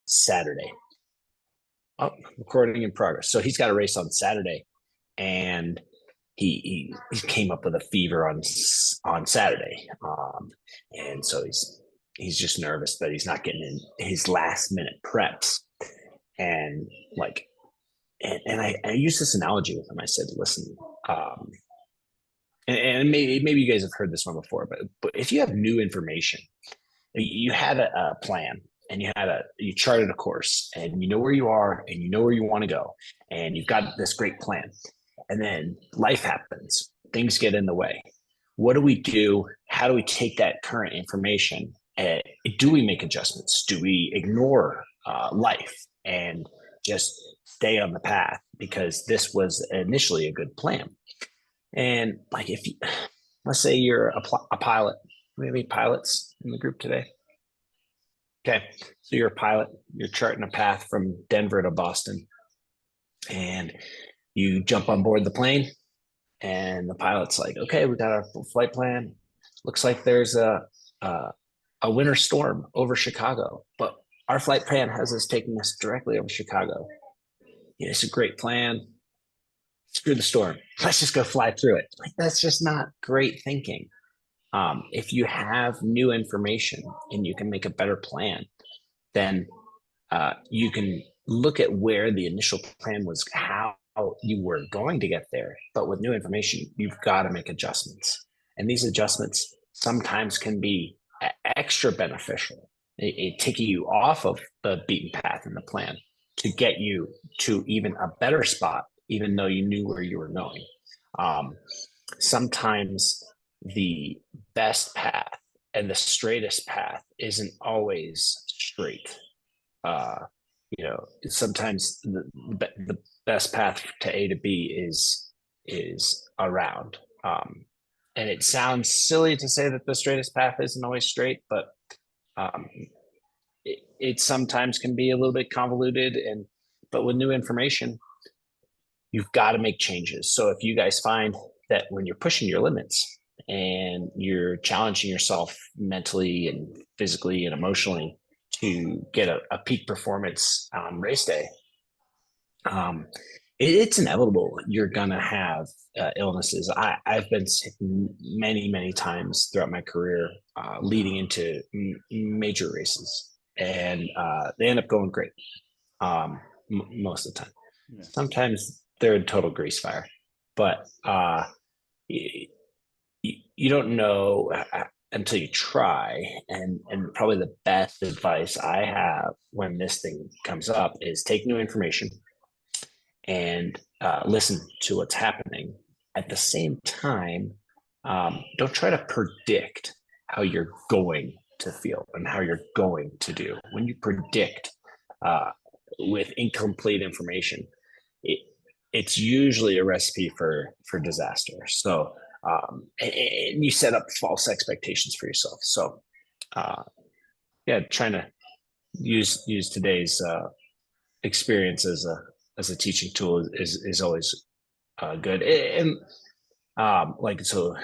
Saturday. Oh, recording in progress. So he's got a race on Saturday, and he came up with a fever on Saturday, and so he's just nervous that he's not getting in his last minute preps, and like, and I used this analogy with him. I said, listen, and maybe you guys have heard this one before, but if you have new information, you had a plan, and you charted a course, and you know where you are, and you know where you want to go, and you've got this great plan, and then life happens, things get in the way. What do we do? How do we take that current information? Do we make adjustments? Do we ignore life and just stay on the path because this was initially a good plan? And like, if you, let's say you're a pilot, maybe pilots in the group today. Okay, so you're a pilot, you're charting a path from Denver to Boston, and you jump on board the plane, and the pilot's like, okay, we got our flight plan. Looks like there's a winter storm over Chicago, but our flight plan has us taking us directly over Chicago. Yeah, it's a great plan. Screw the storm. Let's just go fly through it. Like, that's just not great thinking. If you have new information and you can make a better plan, then you can look at where the initial plan was, how you were going to get there. But with new information, you've got to make adjustments. And these adjustments sometimes can be extra beneficial, taking you off of the beaten path in the plan to get you to even a better spot, even though you knew where you were going. Sometimes the best path and the straightest path isn't always straight. Sometimes the best path to A to B is around. And it sounds silly to say that the straightest path isn't always straight, but it sometimes can be a little bit convoluted. But with new information, you've got to make changes. So if you guys find that when you're pushing your limits and you're challenging yourself mentally and physically and emotionally to get a peak performance on race day, it's inevitable you're gonna have illnesses. I've been sick many times throughout my career, leading into major races, and they end up going great most of the time. Yeah. Sometimes they're a total grease fire, but you don't know until you try. And probably the best advice I have when this thing comes up is take new information and listen to what's happening. At the same time, don't try to predict how you're going to feel and how you're going to do. When you predict with incomplete information, it's usually a recipe for disaster. So and you set up false expectations for yourself. So trying to use today's experience as a teaching tool is always good. And so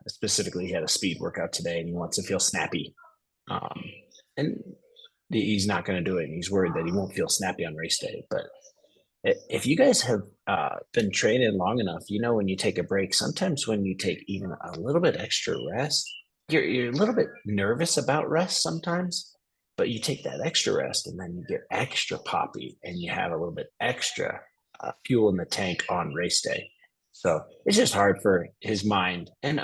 specifically, he had a speed workout today, and he wants to feel snappy. And he's not going to do it, and he's worried that he won't feel snappy on race day. But if you guys have been training long enough, when you take a break, sometimes when you take even a little bit extra rest, you're a little bit nervous about rest sometimes, but you take that extra rest and then you get extra poppy and you have a little bit extra fuel in the tank on race day. So it's just hard for his mind, and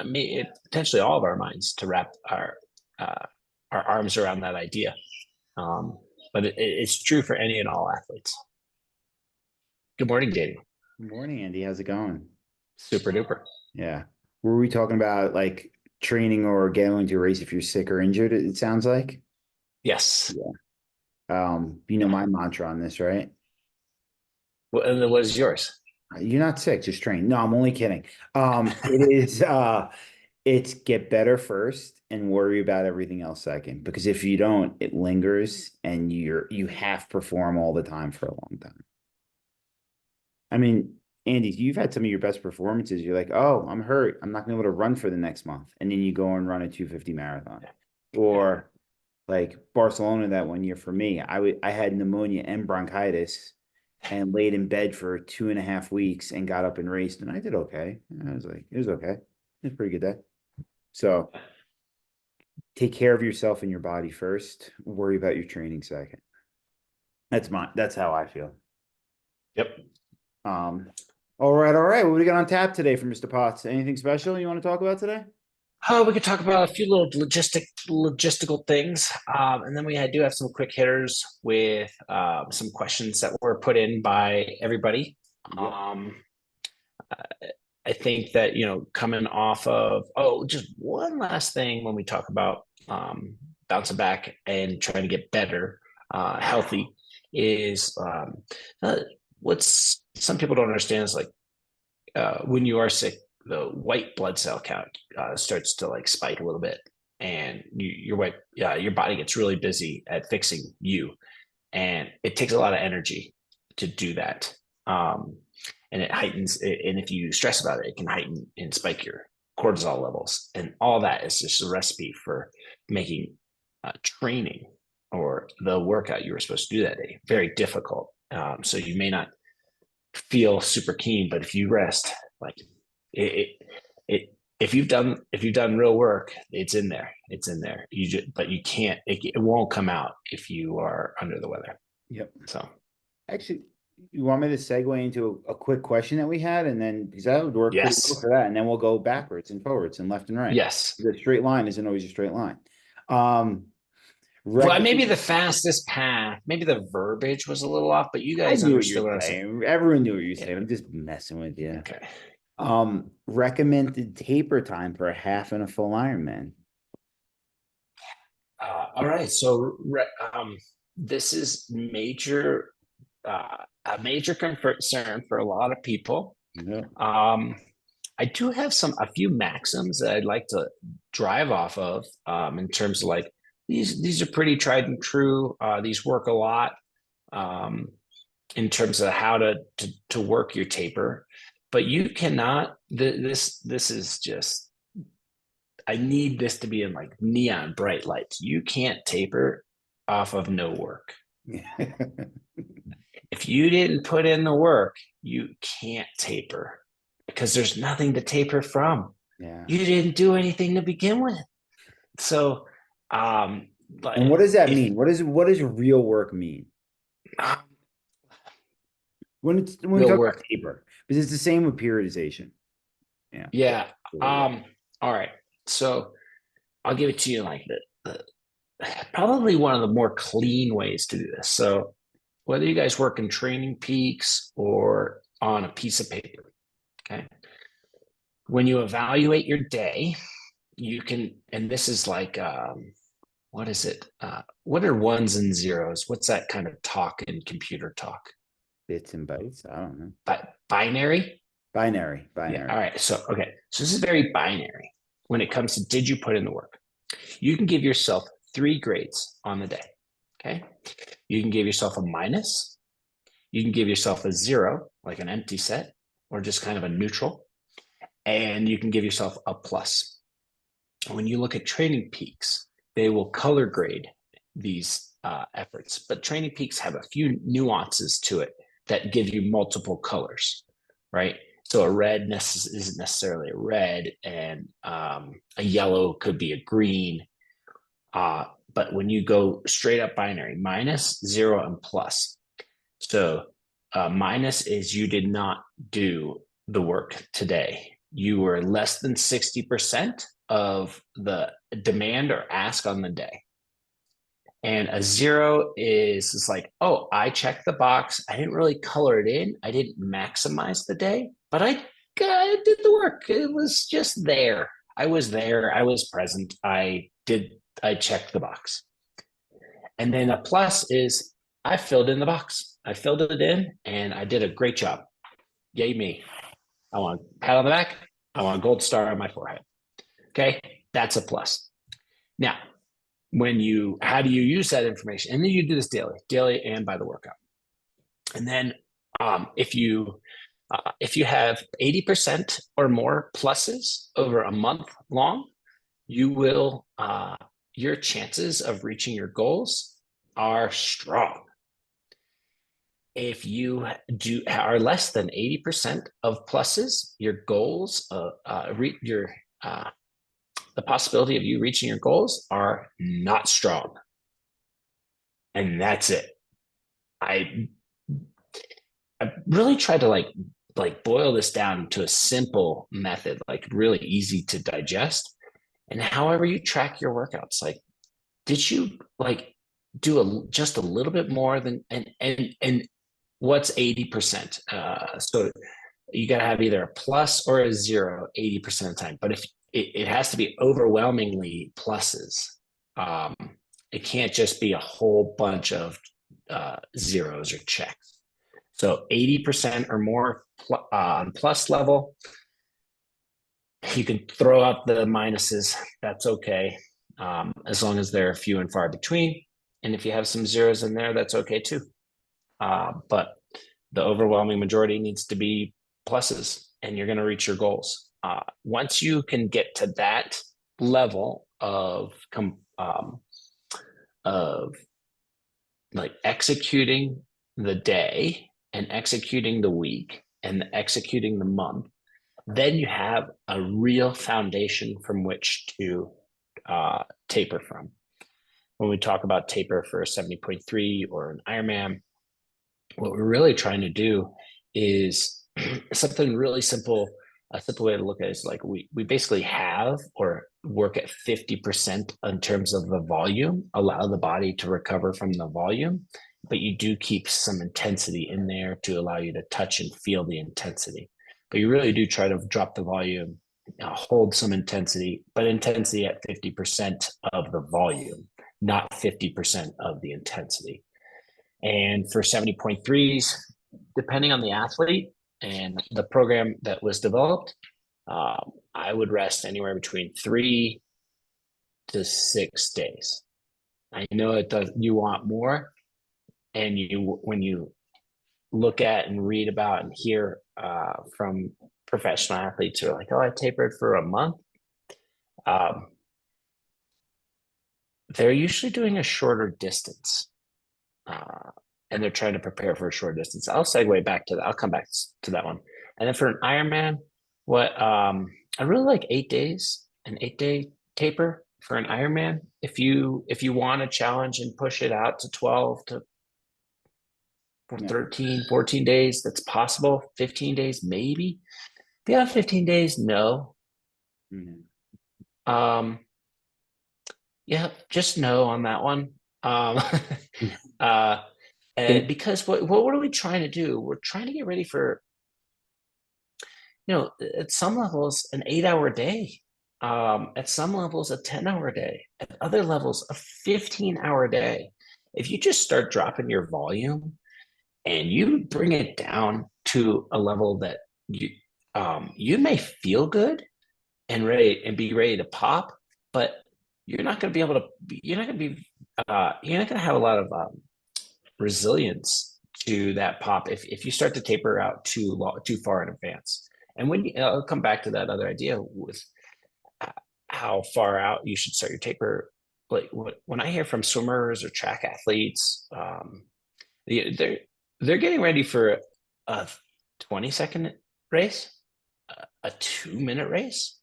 potentially all of our minds, to wrap our arms around that idea. But it's true for any and all athletes. Good morning, Danny. Good morning, Andy. How's it going? Super duper. Yeah. Were we talking about like training or going to a race if you're sick or injured, it sounds like? Yes. Yeah. My mantra on this, right? And what is yours? You're not sick, just train. No, I'm only kidding. It is it's get better first and worry about everything else second. Because if you don't, it lingers and you half perform all the time for a long time. I mean, Andy, you've had some of your best performances. You're like, oh, I'm hurt. I'm not gonna be able to run for the next month. And then you go and run a 250 marathon. Or Like Barcelona that one year for me, I had pneumonia and bronchitis and laid in bed for 2.5 weeks and got up and raced and I did okay. I was like, it was okay. It was a pretty good day. So take care of yourself and your body first. Worry about your training second. That's how I feel. Yep. Um, all right, all right. What do we got on tap today for Mr. Potts? Anything special you want to talk about today? We could talk about a few little logistical things, and then do have some quick hitters with some questions that were put in by everybody. Yep. I think that, coming off of, just one last thing when we talk about bouncing back and trying to get better, healthy, is what's some people don't understand is like when you are sick, the white blood cell count starts to like spike a little bit, and your body gets really busy at fixing you, and it takes a lot of energy to do that. And it heightens it, and if you stress about it, it can heighten and spike your cortisol levels, and all that is just a recipe for making training or the workout you were supposed to do that day very difficult. So you may not feel super keen, but if you rest, like if you've done real work, it's in there. It's in there. But you can't. It won't come out if you are under the weather. Yep. So Actually, you want me to segue into a quick question that we had, and then because that would work pretty well yes, for that, and then we'll go backwards and forwards and left and right. yes. The straight line isn't always a straight line. Um, Well, rec- maybe the fastest path, maybe the verbiage was a little off, but you I guys knew what you understood what I were was saying. saying. Everyone knew what you were Yeah. saying. I'm just messing with you. Okay. Recommended taper time for a half and a full Ironman. All right. So this is a major concern for a lot of people. Yeah. I do have a few maxims that I'd like to drive off of in terms of like these are pretty tried and true. These work a lot in terms of how to work your taper, but you cannot. This is just. I need this to be in like neon bright lights. You can't taper off of no work. If you didn't put in the work, you can't taper because there's nothing to taper from. Yeah. You didn't do anything to begin with. So, And what does that mean? What does real work mean? um, When we real talk work? about taper, because it's the same with periodization. Yeah. Yeah. All right. So I'll give it to you like the probably one of the more clean ways to do this. So whether you guys work in Training Peaks or on a piece of paper, okay, when you evaluate your day, you can, and this is like, what is it? What are ones and zeros? What's that kind of talk in computer talk? Bits and bytes. I don't know. Binary? Binary. Yeah. All right. So, okay. So this is very binary when it comes to did you put in the work? You can give yourself 3 grades on the day. Okay. You can give yourself a minus. You can give yourself a 0, like an empty set, or just kind of a neutral. And you can give yourself a plus. When you look at Training Peaks, they will color grade these efforts, but Training Peaks have a few nuances to it that give you multiple colors, right? So a red isn't necessarily a red, and a yellow could be a green. But when you go straight up binary, minus, 0, and plus. So minus is you did not do the work today. You were less than 60% of the demand or ask on the day. And a 0 is like, oh, I checked the box. I didn't really color it in. I didn't maximize the day, but I did the work. It was just there. I was there. I was present. I checked the box. And then a plus is I filled in the box. I filled it in and I did a great job. Yay me. I want a pat on the back. I want a gold star on my forehead. Okay. That's a plus. Now, how do you use that information? And then you do this daily and by the workout. And then if you have 80% or more pluses over a month long, you will your chances of reaching your goals are strong. If you are less than 80% of pluses, your goals, the possibility of you reaching your goals are not strong. And that's it. I really tried to like boil this down to a simple method, like really easy to digest. And however you track your workouts, like, did you like do just a little bit more than and what's 80%? So you got to have either a plus or a zero 80% of the time. But if it has to be overwhelmingly pluses, um, it can't just be a whole bunch of zeros or checks. So 80% or more on plus level. You can throw out the minuses. That's okay, as long as they're few and far between. And if you have some zeros in there, that's okay too. But the overwhelming majority needs to be pluses, and you're going to reach your goals. Once you can get to that level of like executing the day and executing the week and executing the month, then you have a real foundation from which to taper from. When we talk about taper for a 70.3 or an Ironman, what we're really trying to do is something really simple. A simple way to look at it is like we basically have or work at 50% in terms of the volume, allow the body to recover from the volume, but you do keep some intensity in there to allow you to touch and feel the intensity. But you really do try to drop the volume, hold some intensity, but intensity at 50% of the volume, not 50% of the intensity. And for 70.3s, depending on the athlete and the program that was developed, I would rest anywhere between 3 to 6 days. I know it does. You want more, and when you look at and read about and hear from professional athletes who are like, "Oh, I tapered for a month." They're usually doing a shorter distance. And they're trying to prepare for a short distance. I'll segue back to that. I'll come back to that one. And then for an Ironman, I really like 8 days, an 8-day taper for an Ironman. If you want to challenge and push it out to 12 to 13, 14 days, that's possible. 15 days, maybe. Beyond 15 days, no. Mm-hmm. Yeah, just no on that one. Because what are we trying to do? We're trying to get ready for, at some levels, an 8-hour day. At some levels, a 10-hour day. At other levels, a 15-hour day. If you just start dropping your volume and you bring it down to a level that you may feel good and be ready to pop, but you're not going to be able to. You're not going to have a lot of resilience to that pop if you start to taper out too far in advance. And when I'll come back to that other idea with how far out you should start your taper. Like when I hear from swimmers or track athletes, they're getting ready for a 20-second race, a 2-minute race.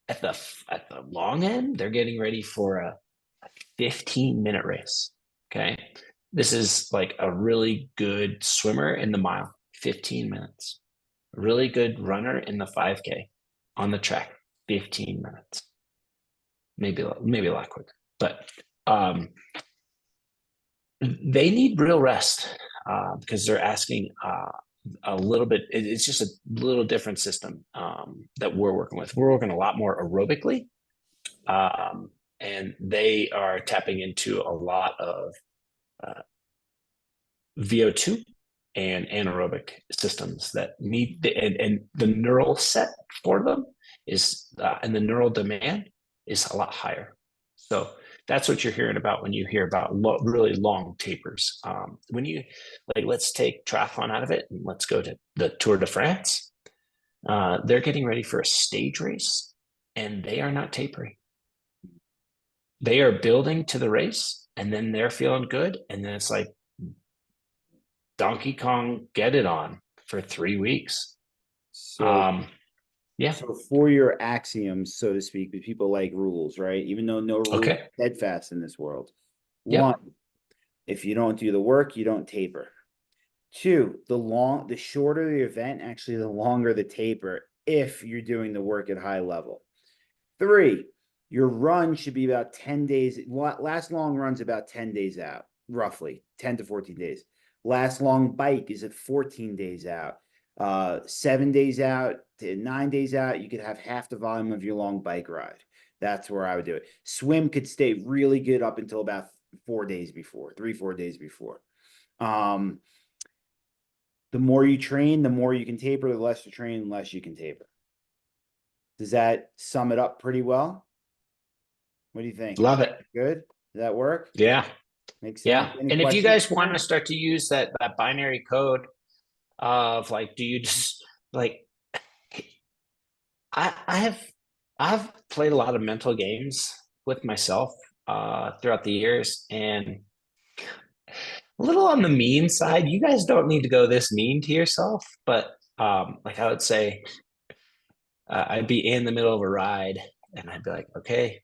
At the long end, they're getting ready for a 15-minute race. Okay. This is like a really good swimmer in the mile, 15 minutes. A really good runner in the 5K on the track, 15 minutes. Maybe a lot quicker. But they need real rest because they're asking a little bit. It's just a little different system that we're working with. We're working a lot more aerobically, and they are tapping into a lot of VO2 and anaerobic systems that need and the neural set for them is and the neural demand is a lot higher. So that's what you're hearing about when you hear about really long tapers. When you let's take triathlon out of it and let's go to the Tour de France. They're getting ready for a stage race and they are not tapering. they are building to the race, and then they're feeling good, and then it's like Donkey Kong, get it on for 3 weeks. So Um, yeah. So for your axioms, so to speak, but people like rules, right? Even though no rule is Okay. steadfast in this world. Yep. One, if you don't do the work, you don't taper. Two, the shorter the event, actually, the longer the taper if you're doing the work at high level. Three, your run should be about 10 days. Last long run's about 10 days out, roughly 10 to 14 days. Last long bike is at 14 days out. 7 days out to 9 days out, you could have half the volume of your long bike ride. That's where I would do it. Swim could stay really good up until about 4 days before, 3, 4 days before. Um, the more you train, the more you can taper. The less you train, the less you can taper. Does that sum it up pretty well? What do you think? Love it. Good? Does that work? Yeah. Makes sense? Yeah. Any And if you questions? guys want to start to use that binary code of like, do you just like, I've played a lot of mental games with myself throughout the years, and a little on the mean side. You guys don't need to go this mean to yourself, but like I would say, I'd be in the middle of a ride, and I'd be like, okay,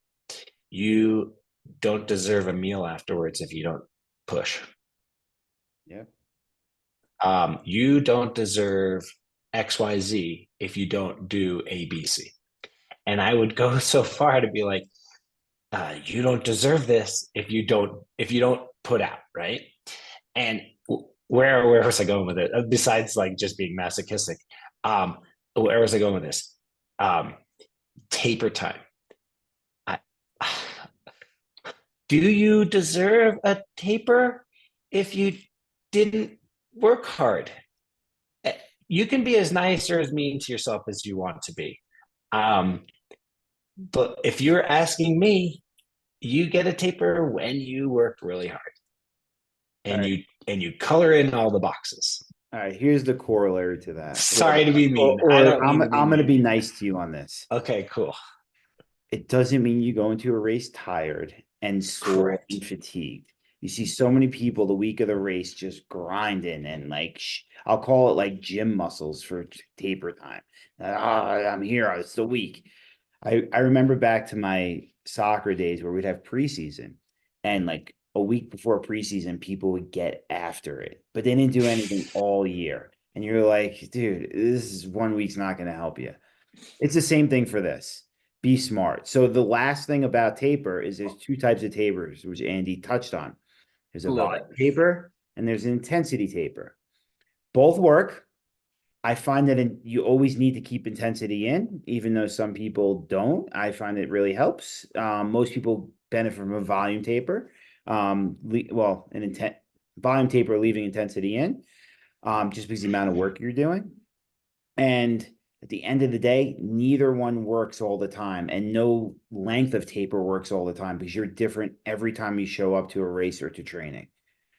you don't deserve a meal afterwards if you don't push. Yeah. You don't deserve XYZ if you don't do ABC. And I would go so far to be like, you don't deserve this if you don't put out, right? And where was I going with it? Besides like just being masochistic, where was I going with this? Um, Taper time. I, do you deserve a taper if you didn't work hard? You can be as nice or as mean to yourself as you want to be. Um, but if you're asking me, you get a taper when you work really hard All and right. you color in all the boxes. All right. Here's the corollary to that. Sorry to be mean. I don't I'm mean to be I'm gonna be mean. nice to you on this. Okay, cool. It doesn't mean you go into a race tired and sore Correct. and fatigued. You see so many people the week of the race just grinding and like I'll call it like gym muscles for taper time. I'm here. It's the week. I remember back to my soccer days where we'd have preseason and like a week before preseason, people would get after it, but they didn't do anything all year. And you're like, dude, this is 1 week's not going to help you. It's the same thing for this. Be smart. So the last thing about taper is there's two types of tapers, which Andy touched on. There's a Love volume it. taper and there's an intensity taper. Both work. I find that you always need to keep intensity in, even though some people don't. I find it really helps. Most people benefit from a volume taper. An volume taper leaving intensity in, just because the amount of work you're doing. And at the end of the day, neither one works all the time, and no length of taper works all the time because you're different every time you show up to a race or to training.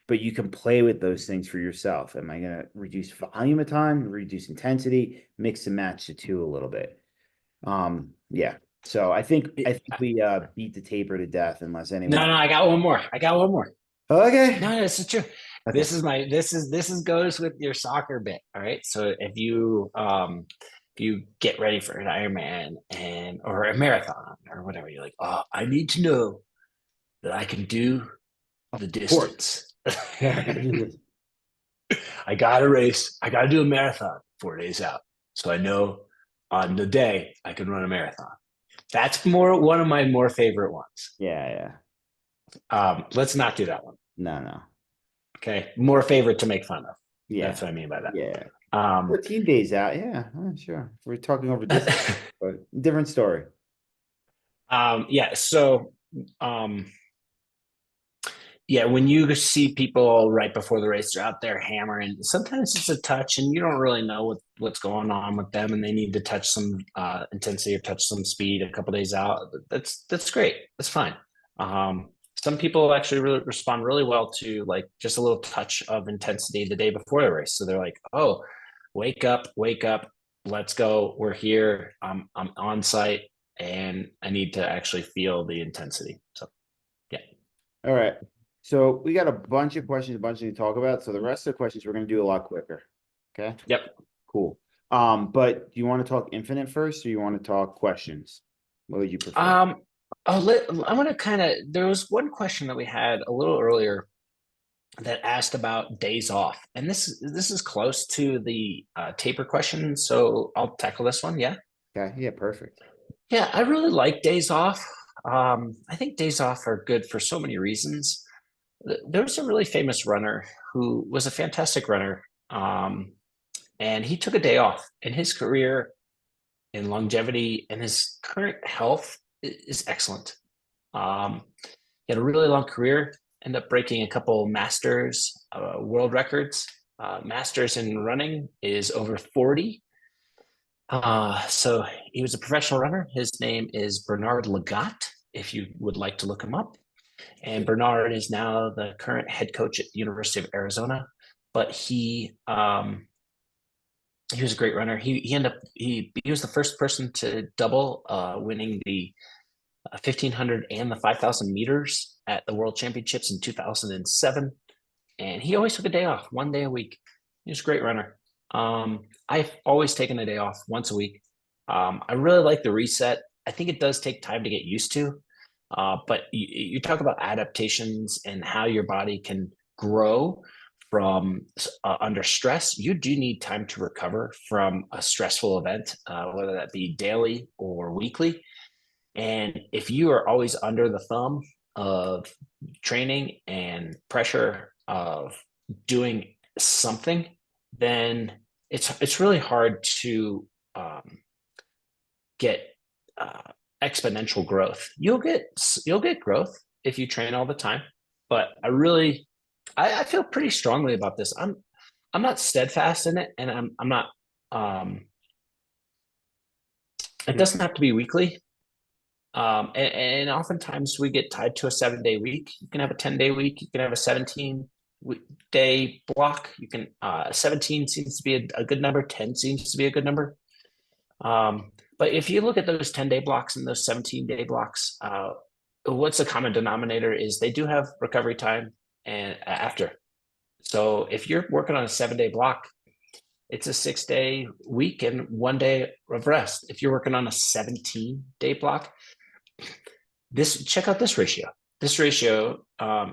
But you can play with those things for yourself. Am I going to reduce volume of time, reduce intensity, mix and match the two a little bit? Yeah. So I think we beat the taper to death unless No, anyone. no, I got one more. I got one more. Okay. No, this is true. Okay. This is goes with your soccer bit. All right. So if you get ready for an Ironman and or a marathon or whatever, you're like, oh, I need to know that I can do the Of course. distance. Yeah, I gotta do this. I got to race. I got to do a marathon 4 days out. So I know on the day I can run a marathon. That's more one of my more favorite ones. Yeah, yeah. Let's not do that one. No, no. Okay. More favorite to make fun of. Yeah. That's what I mean by that. Yeah. Um, 14 days out. Yeah, sure. We're talking over distance, but different story. yeah. So, um, yeah, when you see people right before the race, they're out there hammering. Sometimes it's a touch, and you don't really know what's going on with them, and they need to touch some intensity or touch some speed a couple days out. That's great. That's fine. Some people actually really respond really well to like just a little touch of intensity the day before the race. So they're like, "Oh, wake up, let's go. We're here. I'm on site, and I need to actually feel the intensity." So. All right. So we got a bunch of questions, a bunch to talk about. So the rest of the questions we're going to do a lot quicker. Okay. Yep. Cool. But do you want to talk infinite first, or you want to talk questions? What would you prefer? Um, I want to kind of, there was one question that we had a little earlier that asked about days off, and this is close to the taper question, so I'll tackle this one. Yeah, Okay. Yeah. Perfect. yeah, I really like days off. I think days off are good for so many reasons. There was a really famous runner who was a fantastic runner, and he took a day off, and his career and longevity and his current health is excellent. Um, he had a really long career, ended up breaking a couple masters, world records. Masters in running is over 40. So he was a professional runner. His name is Bernard Lagat, if you would like to look him up. And Bernard is now the current head coach at the University of Arizona. But he was a great runner. He ended up he was the first person to double, winning the 1500 and the 5000 meters at the World Championships in 2007. And he always took a day off, 1 day a week. He was a great runner. I've always taken a day off once a week. I really like the reset. I think it does take time to get used to, but you talk about adaptations and how your body can grow from under stress. You do need time to recover from a stressful event, whether that be daily or weekly. And if you are always under the thumb of training and pressure of doing something, then it's really hard to get uh, exponential growth. You'll get growth if you train all the time, but I feel pretty strongly about this. I'm not steadfast in it, and I'm not. It doesn't have to be weekly. And oftentimes we get tied to a 7 day week. You can have a 10-day week. You can have a 17-day block. 17 seems to be a good number. 10 seems to be a good number. But if you look at those 10-day blocks and those 17-day blocks, what's the common denominator is they do have recovery time and after. So if you're working on a 7-day block, it's a 6-day week and 1 day of rest. If you're working on a 17-day block, check out this ratio. This ratio,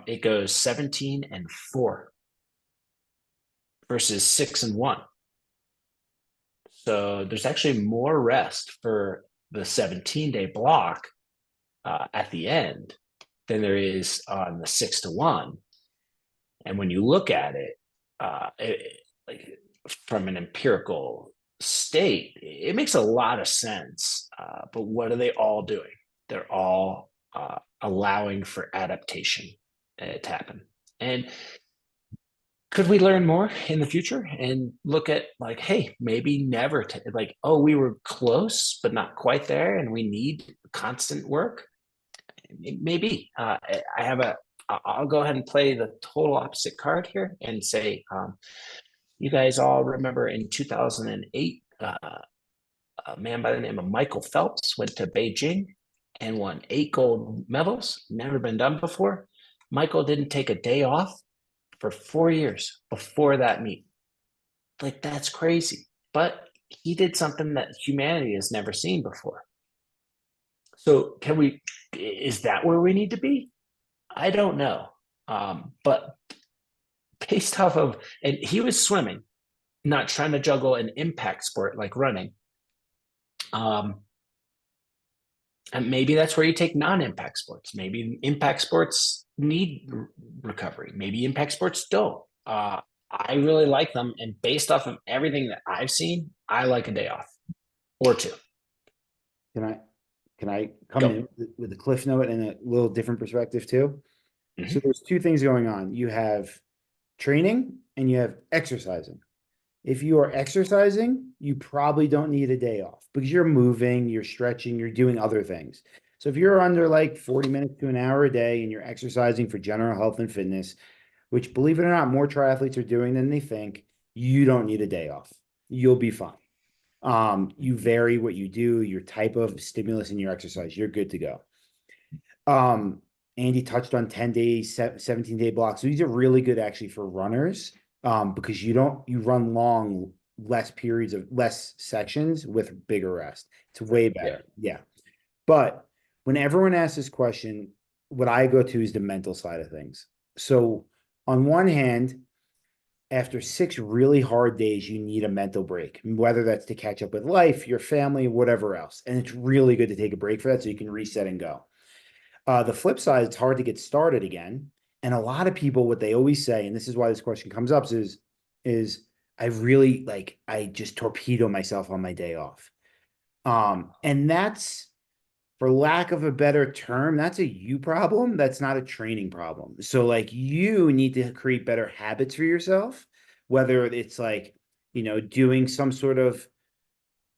it goes 17 and 4 versus 6 and 1. So there's actually more rest for the 17-day block at the end than there is on the 6 to 1. And when you look at it, like from an empirical state, it makes a lot of sense. But what are they all doing? They're all allowing for adaptation to happen. And could we learn more in the future and look at like, hey, maybe never like, oh, we were close, but not quite there, and we need constant work? Maybe. I have I'll go ahead and play the total opposite card here and say, you guys all remember in 2008, a man by the name of Michael Phelps went to Beijing and won 8 gold medals. Never been done before. Michael didn't take a day off for 4 years before that meet. Like, that's crazy. But he did something that humanity has never seen before. So is that where we need to be? I don't know. But based off of, and he was swimming, not trying to juggle an impact sport like running. And maybe that's where you take non-impact sports. Maybe impact sports need recovery. Maybe impact sports don't. I really like them, and based off of everything that I've seen, I like a day off or two. Can I can I come Go. in with a cliff note and a little different perspective too? So Mm-hmm. there's two things going on. You have training and you have exercising. If you are exercising, you probably don't need a day off because you're moving, you're stretching, you're doing other things. So if you're under like 40 minutes to an hour a day and you're exercising for general health and fitness, which believe it or not, more triathletes are doing than they think, you don't need a day off. You'll be fine. You vary what you do, your type of stimulus in your exercise, you're good to go. Um, Andy touched on 10 days, 17-day blocks. So these are really good actually for runners, because you run long, less periods of less sessions with bigger rest. It's way Yeah. better. Yeah. But when everyone asks this question, what I go to is the mental side of things. So on one hand, after 6 really hard days, you need a mental break, whether that's to catch up with life, your family, whatever else. And it's really good to take a break for that so you can reset and go. The flip side, it's hard to get started again. And a lot of people, what they always say, and this is why this question comes up, is I really like I just torpedo myself on my day off. And that's, for lack of a better term, that's a you problem. That's not a training problem. So like you need to create better habits for yourself, whether it's like, doing some sort of,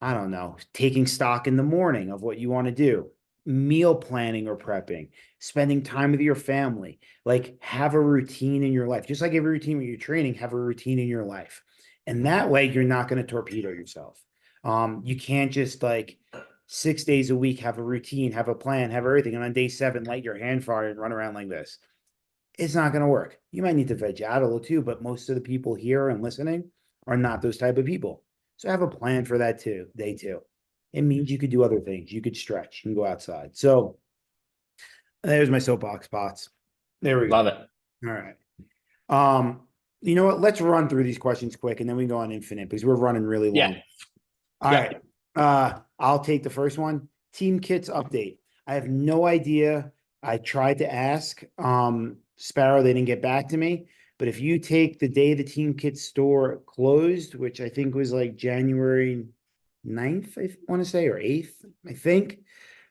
I don't know, taking stock in the morning of what you want to do, meal planning or prepping, spending time with your family, like have a routine in your life. Just like every routine when you're training, have a routine in your life. And that way you're not going to torpedo yourself. You can't just like 6 days a week have a routine, have a plan, have everything. And on day 7, light your hand fire and run around like this. It's not going to work. You might need to veg out a little too, but most of the people here and listening are not those type of people. So have a plan for that too, day 2. It means you could do other things. You could stretch and go outside. So there's my soapbox spots. There we go. Love it. All right. You know what? Let's run through these questions quick and then we go on infinite because we're running really Yeah. long. All Yeah. right. I'll take the first one. Team kits update. I have no idea. I tried to ask Sparrow, they didn't get back to me. But if you take the day the team kit store closed, which I think was like January 9th, I want to say, or 8th, I think,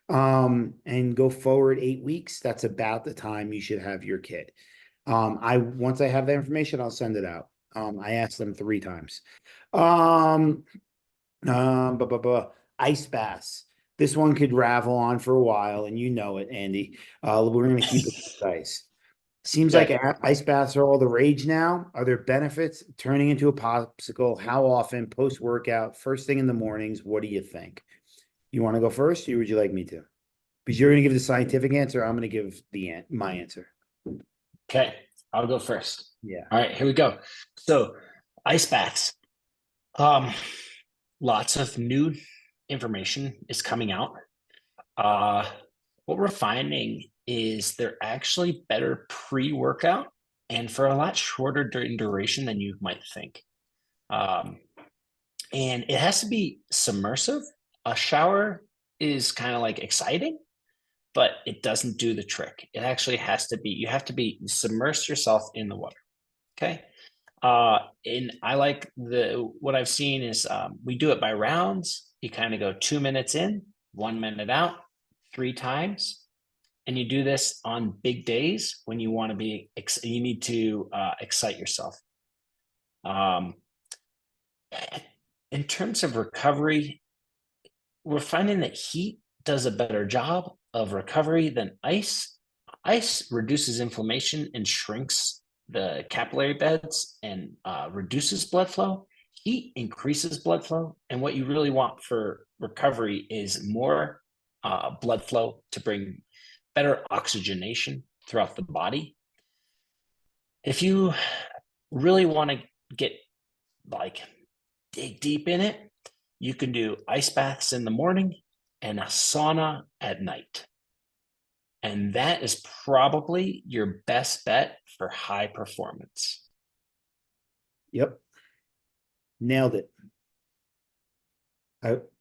and go forward 8 weeks, that's about the time you should have your kit. Once I have that information, I'll send it out. I asked them 3 times. Blah, blah, blah. Ice baths. This one could ravel on for a while, and you know it, Andy. We're going to keep it nice. Seems like Okay. ice baths are all the rage now. Are there benefits turning into a popsicle? How often? Post workout, first thing in the mornings. What do you think? You want to go first, or would you like me to? Because you're going to give the scientific answer. I'm going to give my answer. Okay. I'll go first. Yeah. All right, here we go. So ice baths. Um, Lots of new information is coming out. What we're finding is they're actually better pre-workout and for a lot shorter duration than you might think. Um, and it has to be submersive. A shower is kind of like exciting, but it doesn't do the trick. It actually has to be, you have to be submerse yourself in the water. Okay. And I like what I've seen is we do it by rounds. You kind of go 2 minutes in, 1 minute out, 3 times. And you do this on big days when you want to be, you need to excite yourself. Um, in terms of recovery, we're finding that heat does a better job of recovery than ice. Ice reduces inflammation and shrinks the capillary beds and reduces blood flow. Heat increases blood flow. And what you really want for recovery is more blood flow to bring better oxygenation throughout the body. If you really want to get like dig deep in it, you can do ice baths in the morning and a sauna at night. And that is probably your best bet for high performance. Yep. Nailed it.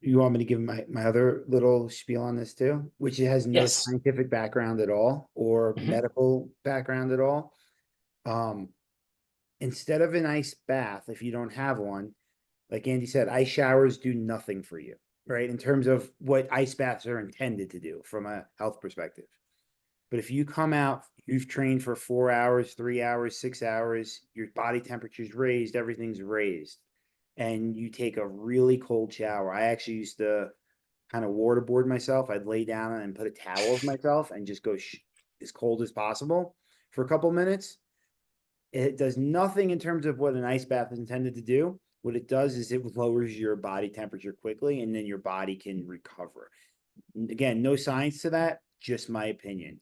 You want me to give my other little spiel on this too, which has no Yes. scientific background at all or Mhm. medical background at all. Um, Instead of an ice bath, if you don't have one, like Andy said, ice showers do nothing for you, right? In terms of what ice baths are intended to do from a health perspective. But if you come out, you've trained for 4 hours, 3 hours, 6 hours, your body temperature's raised, everything's raised, and you take a really cold shower. I actually used to kind of waterboard myself. I'd lay down and put a towel over myself and just go as cold as possible for a couple minutes. It does nothing in terms of what an ice bath is intended to do. What it does is it lowers your body temperature quickly, and then your body can recover. Again, no science to that, just my opinion.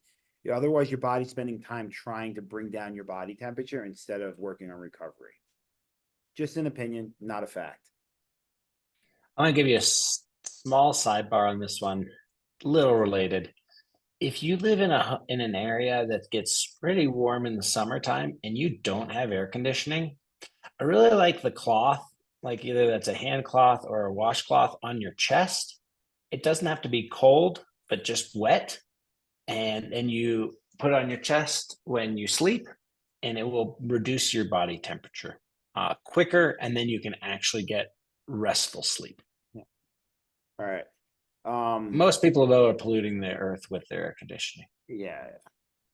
Otherwise, your body's spending time trying to bring down your body temperature instead of working on recovery. Just an opinion, not a fact. I'm gonna give you a small sidebar on this one, little related. If you live in an area that gets pretty warm in the summertime and you don't have air conditioning, I really like the cloth, like either that's a hand cloth or a washcloth on your chest. It doesn't have to be cold, but just wet. And then you put it on your chest when you sleep, and it will reduce your body temperature quicker, and then you can actually get restful sleep. Yeah. All right. Most people, though, are polluting the earth with their air conditioning, Yeah.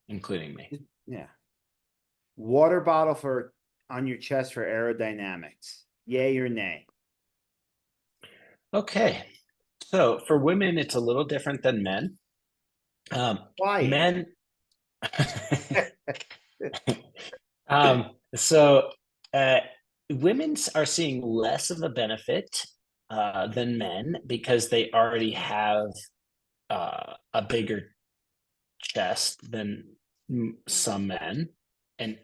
including me. Yeah. Water bottle for on your chest for aerodynamics. Yay or nay? Okay. So for women, it's a little different than men. Why? Men, so uh, women are seeing less of a benefit than men because they already have a bigger chest than some men. And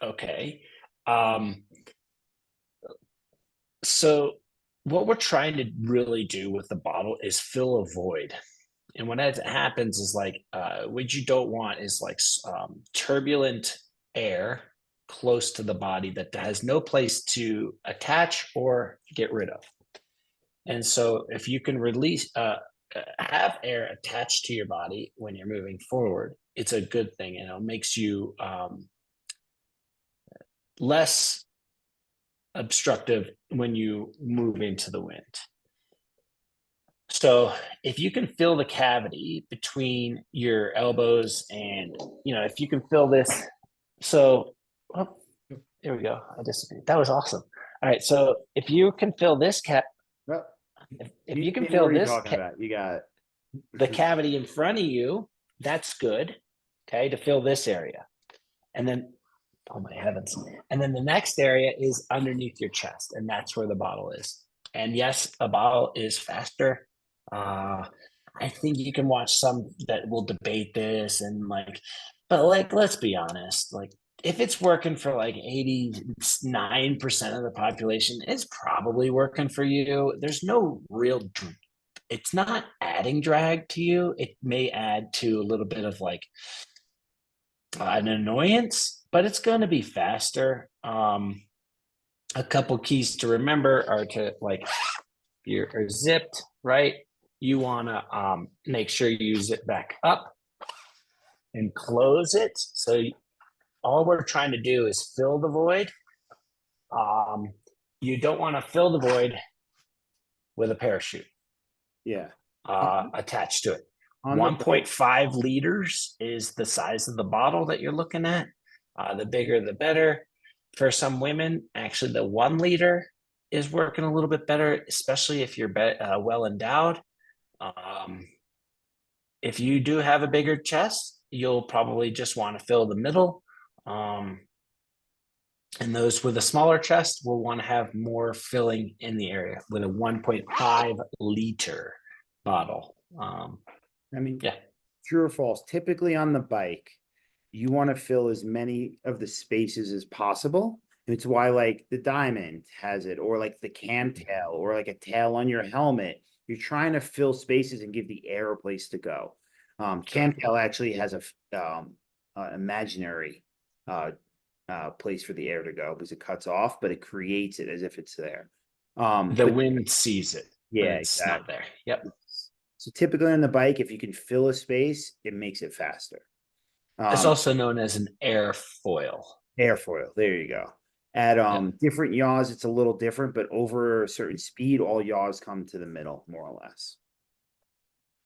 okay. Um, so what we're trying to really do with the bottle is fill a void. And what happens is like what you don't want is like turbulent air close to the body that has no place to attach or get rid of. And so if you can release have air attached to your body when you're moving forward, it's a good thing, and it makes you less obstructive when you move into the wind. So if you can fill the cavity between your elbows and, if you can fill this, so, oh, here we go. I disagreed. That was awesome. All right. So if you can fill this Well, if you can what fill are you this, talking about? You got the cavity in front of you, that's good. Okay. To fill this area. And then, oh my heavens. And then the next area is underneath your chest. And that's where the bottle is. And yes, a bottle is faster. I think you can watch some that will debate this and but let's be honest, like if it's working for like 89% of the population, it's probably working for you. There's no real, it's not adding drag to you. It may add to a little bit of like an annoyance, but it's going to be faster. A couple keys to remember are to like you're zipped, right? You want to make sure you zip back up and close it. So all we're trying to do is fill the void. You don't want to fill the void with a parachute. Yeah. Attached to it. On the 1.5 liters is the size of the bottle that you're looking at. The bigger, the better. For some women, actually, the 1 liter is working a little bit better, especially if you're well endowed. If you do have a bigger chest, you'll probably just want to fill the middle. And those with a smaller chest will want to have more filling in the area with a 1.5 liter bottle. I mean, yeah. True or false? Typically on the bike, you want to fill as many of the spaces as possible. It's why like the Diamond has it, or like the cam tail, or like a tail on your helmet. You're trying to fill spaces and give the air a place to go. Cam tail actually has a imaginary place for the air to go because it cuts off, but it creates it as if it's there. The wind sees it, but Yeah, it's exactly. not there. Yep. So typically on the bike, if you can fill a space, it makes it faster. It's also known as an airfoil. Airfoil. There you go. At Yep. different yaws, it's a little different, but over a certain speed, all yaws come to the middle, more or less.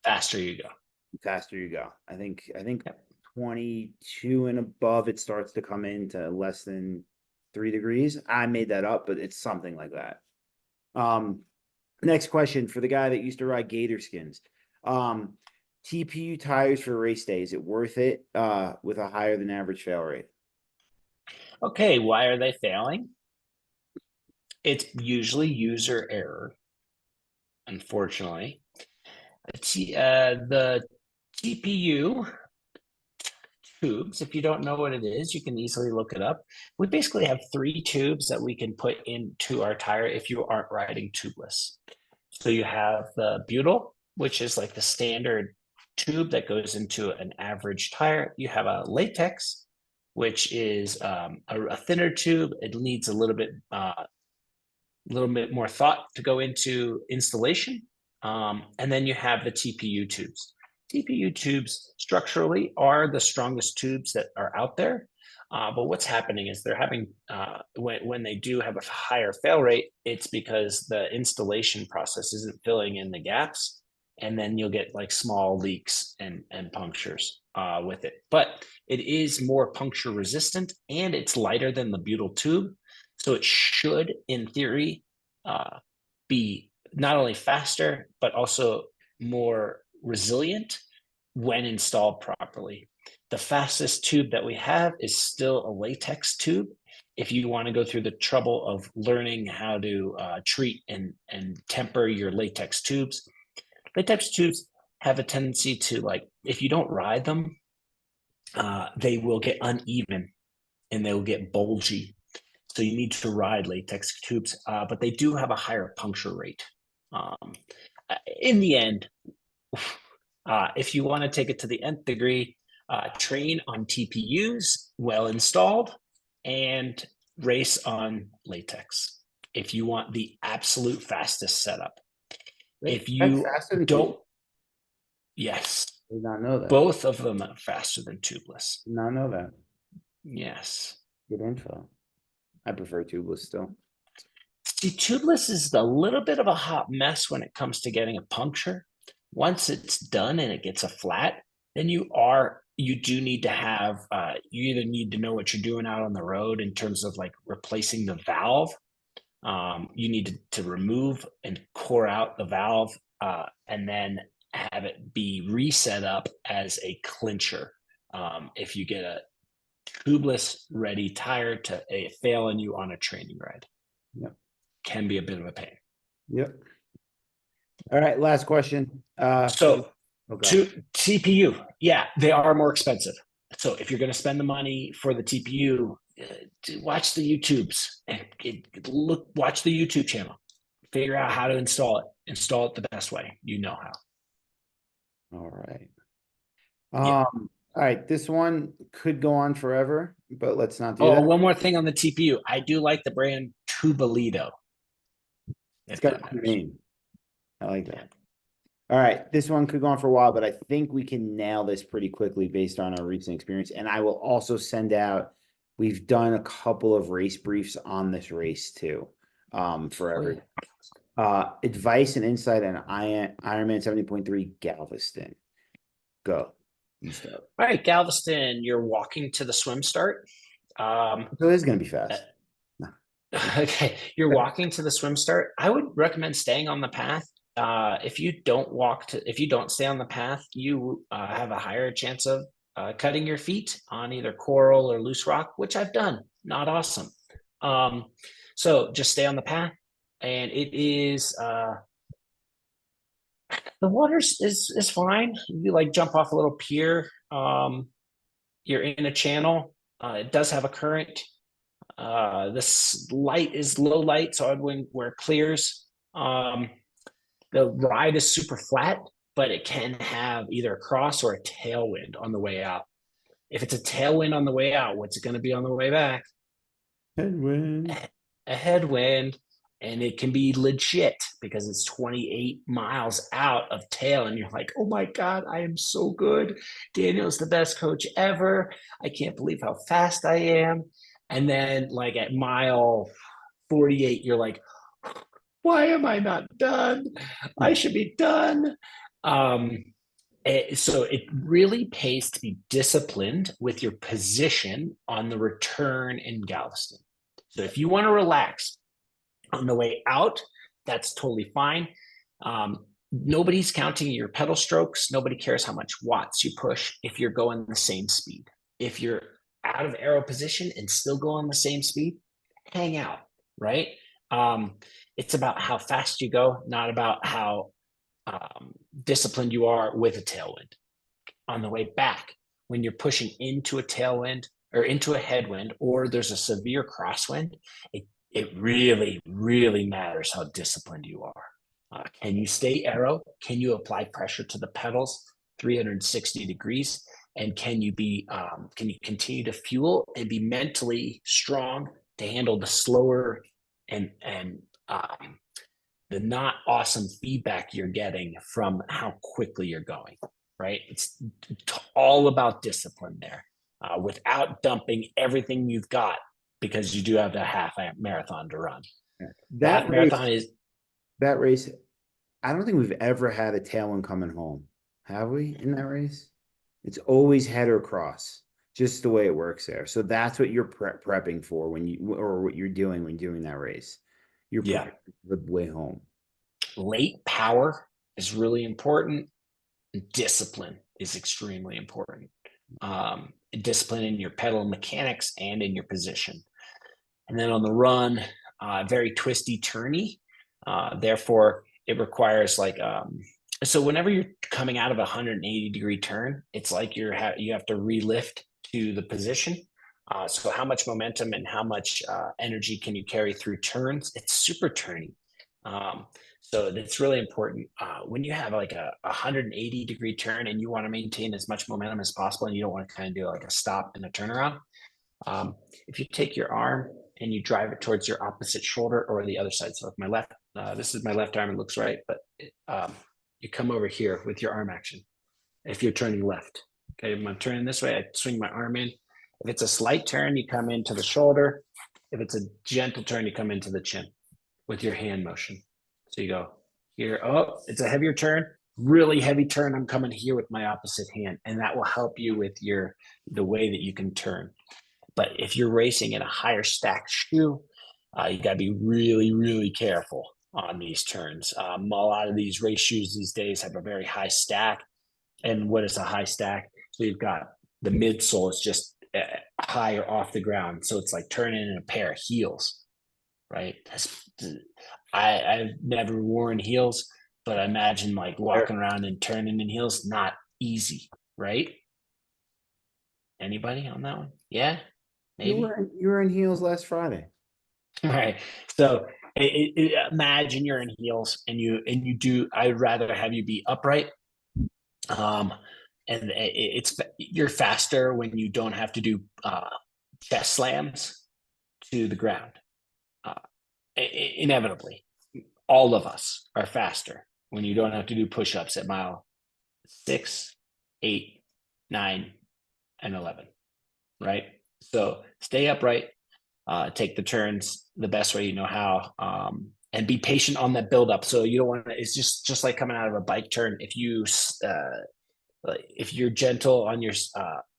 Faster you go. The faster you go. I think Yep. 22 and above, it starts to come into less than 3 degrees. I made that up, but it's something like that. Next question for the guy that used to ride gator skins. TPU tires for race day, is it worth it with a higher than average fail rate? Okay, why are they failing? It's usually user error, unfortunately. The TPU tubes. If you don't know what it is, you can easily look it up. We basically have three tubes that we can put into our tire if you aren't riding tubeless. So you have the butyl, which is like the standard tube that goes into an average tire. You have a latex, which is a thinner tube. It needs a little bit more thought to go into installation. And then you have the TPU tubes. TPU tubes structurally are the strongest tubes that are out there. But what's happening is they're having, when they do have a higher fail rate, it's because the installation process isn't filling in the gaps. And then you'll get like small leaks and punctures with it. But it is more puncture resistant and it's lighter than the butyl tube. So it should, in theory, be not only faster, but also more resilient when installed properly. The fastest tube that we have is still a latex tube. If you want to go through the trouble of learning how to treat and temper your latex tubes have a tendency to, like, if you don't ride them, they will get uneven and they will get bulgy. So you need to ride latex tubes, but they do have a higher puncture rate. In the end, if you want to take it to the nth degree, train on TPUs, well installed, and race on latex. If you want the absolute fastest setup. If you don't, yes. I did not know that. Both of them are faster than tubeless. Did not know that. Yes. Good info. I prefer tubeless still. See, tubeless is a little bit of a hot mess when it comes to getting a puncture. Once it's done and it gets a flat, then you do need to have, you either need to know what you're doing out on the road in terms of like replacing the valve. You need to remove and core out the valve and then have it be reset up as a clincher. If you get a tubeless ready tire to fail on you on a training ride. Yep. Can be a bit of a pain. Yep. All right, last question. To TPU, yeah, they are more expensive. So if you're going to spend the money for the TPU, watch the YouTubes and watch the YouTube channel. Figure out how to install it. Install it the best way. You know how. All right. Yeah. All right, this one could go on forever, but let's not do that. One more thing on the TPU. I do like the brand Tubolito. It's got a name. I like that. All right, this one could go on for a while, but I think we can nail this pretty quickly based on our recent experience. And I will also send out, we've done a couple of race briefs on this race too, forever. Advice and insight on Ironman 70.3 Galveston. Go. You start. All right, Galveston, you're walking to the swim start. So this is going to be fast. Okay, you're walking to the swim start. I would recommend staying on the path. If you don't stay on the path, you have a higher chance of cutting your feet on either coral or loose rock, which I've done. Not awesome. So just stay on the path, and it is the water is fine. You like jump off a little pier. You're in a channel. It does have a current. This light is low light, so I'd wear clears. The ride is super flat, but it can have either a cross or a tailwind on the way out. If it's a tailwind on the way out, what's it going to be on the way back? Headwind. A headwind, and it can be legit because it's 28 miles out of tail, and you're like, oh my God, I am so good. Daniel's the best coach ever. I can't believe how fast I am. And then like at mile 48, you're like, why am I not done? I should be done. So it really pays to be disciplined with your position on the return in Galveston. So if you want to relax on the way out, that's totally fine. Nobody's counting your pedal strokes. Nobody cares how much watts you push if you're going the same speed. If you're out of aero position and still going the same speed, hang out, right? It's about how fast you go, not about how disciplined you are with a tailwind. On the way back, when you're pushing into a tailwind or into a headwind, or there's a severe crosswind, it really, really matters how disciplined you are. Can you stay aero? Can you apply pressure to the pedals 360 degrees? And can you continue to fuel and be mentally strong to handle the slower and the not awesome feedback you're getting from how quickly you're going, right? It's all about discipline there, without dumping everything you've got, because you do have a half marathon to run. That That race, marathon is, that race, I don't think we've ever had a tailwind coming home. Have we in that race? It's always head or cross, just the way it works there. So that's what you're prepping for when you, or what you're doing when doing that race. You're yeah, prepping for the way home. late power is really important. Discipline is extremely important. Discipline in your pedal mechanics and in your position. And then on the run, very twisty, turny. Therefore, it requires so whenever you're coming out of a 180-degree turn, it's like you have to relift to the position. So how much momentum and how much energy can you carry through turns? It's super turny. So it's really important when you have like a 180-degree turn and you want to maintain as much momentum as possible, and you don't want to kind of do like a stop and a turnaround. If you take your arm and you drive it towards your opposite shoulder or the other side. So if my left, this is my left arm, it looks right, but you come over here with your arm action. If you're turning left, okay, I'm turning this way, I swing my arm in. If it's a slight turn, you come into the shoulder. If it's a gentle turn, you come into the chin with your hand motion. So you go here, oh, it's a heavier turn, really heavy turn. I'm coming here with my opposite hand, and that will help you with the way that you can turn. But if you're racing in a higher stacked shoe, you got to be really, really careful on these turns. A lot of these race shoes these days have a very high stack. And what is a high stack? So you've got the midsole is just higher off the ground. So it's like turning in a pair of heels, right? I've never worn heels, but I imagine like walking around and turning in heels, not easy, right? Anybody on that one? Yeah. Maybe. You were in heels last Friday. All right. So imagine you're in heels and you do. I'd rather have you be upright. Um, and you're faster when you don't have to do chest slams to the ground. Uh, Inevitably, all of us are faster when you don't have to do push-ups at mile 6, 8, 9, and 11. Right. So stay upright. Take the turns the best way you know how, and be patient on that build up. So you don't want to. It's just like coming out of a bike turn. If you're gentle on your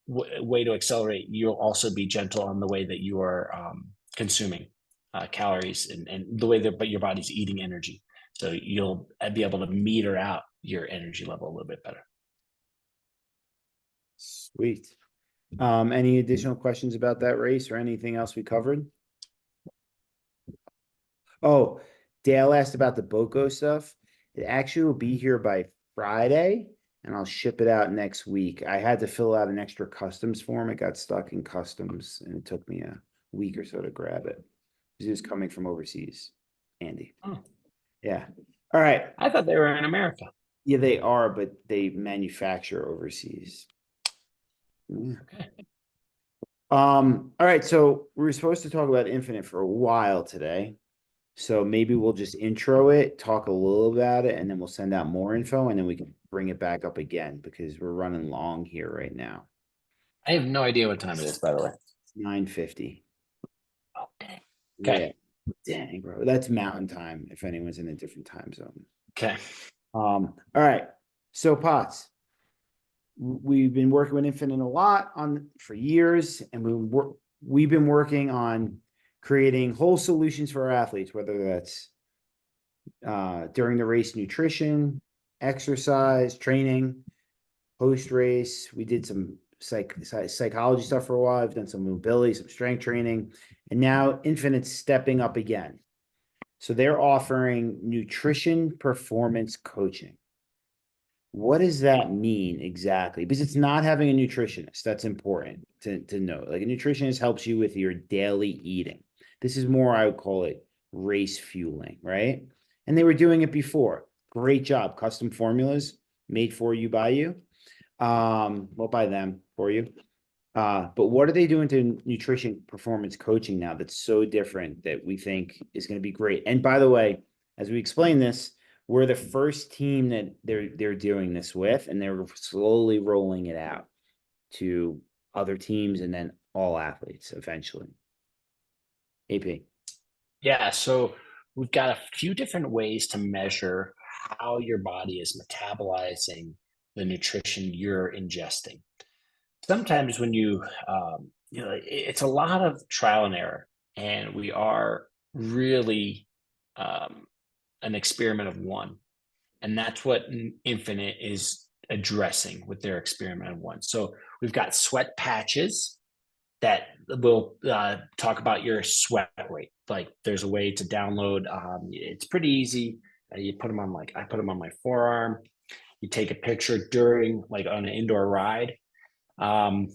way to accelerate, you'll also be gentle on the way that you are consuming calories and the way that your body's eating energy. So you'll be able to meter out your energy level a little bit better. Sweet. Any additional questions about that race or anything else we covered? Oh, Dale asked about the BOCO stuff. It actually will be here by Friday, and I'll ship it out next week. I had to fill out an extra customs form. It got stuck in customs, and it took me a week or so to grab it. It was coming from overseas. Andy. Oh. Yeah. All right. I thought they were in America. Yeah, they are, but they manufacture overseas. Yeah. Okay. All right, so we were supposed to talk about Infinite for a while today. So maybe we'll just intro it, talk a little about it, and then we'll send out more info, and then we can bring it back up again because we're running long here right now. I have no idea what time it is, by the way. 9:50. Oh, dang. Okay. Yeah. Dang, bro. That's mountain time if anyone's in a different time zone. Okay. All right. So Potts, we've been working with Infinite a lot for years, and we've been working on creating whole solutions for our athletes, whether that's during the race nutrition, exercise, training, post race. We did some psychology stuff for a while. I've done some mobility, some strength training, and now Infinite's stepping up again. So they're offering nutrition performance coaching. What does that mean exactly? Because it's not having a nutritionist. That's important to know. Like a nutritionist helps you with your daily eating. This is more, I would call it race fueling, right? And they were doing it before. Great job. Custom formulas made for you by you. Well, by them for you. But what are they doing to nutrition performance coaching now that's so different that we think is going to be great? And by the way, as we explain this, we're the first team that they're doing this with, and they're slowly rolling it out to other teams and then all athletes eventually. AP. Yeah, so we've got a few different ways to measure how your body is metabolizing the nutrition you're ingesting. Sometimes when it's a lot of trial and error, and we are really um, an experiment of one. And that's what Infinite is addressing with their experiment of one. So we've got sweat patches that will talk about your sweat rate. Like there's a way to download. It's pretty easy. You put them on I put them on my forearm. You take a picture during like on an indoor ride, um,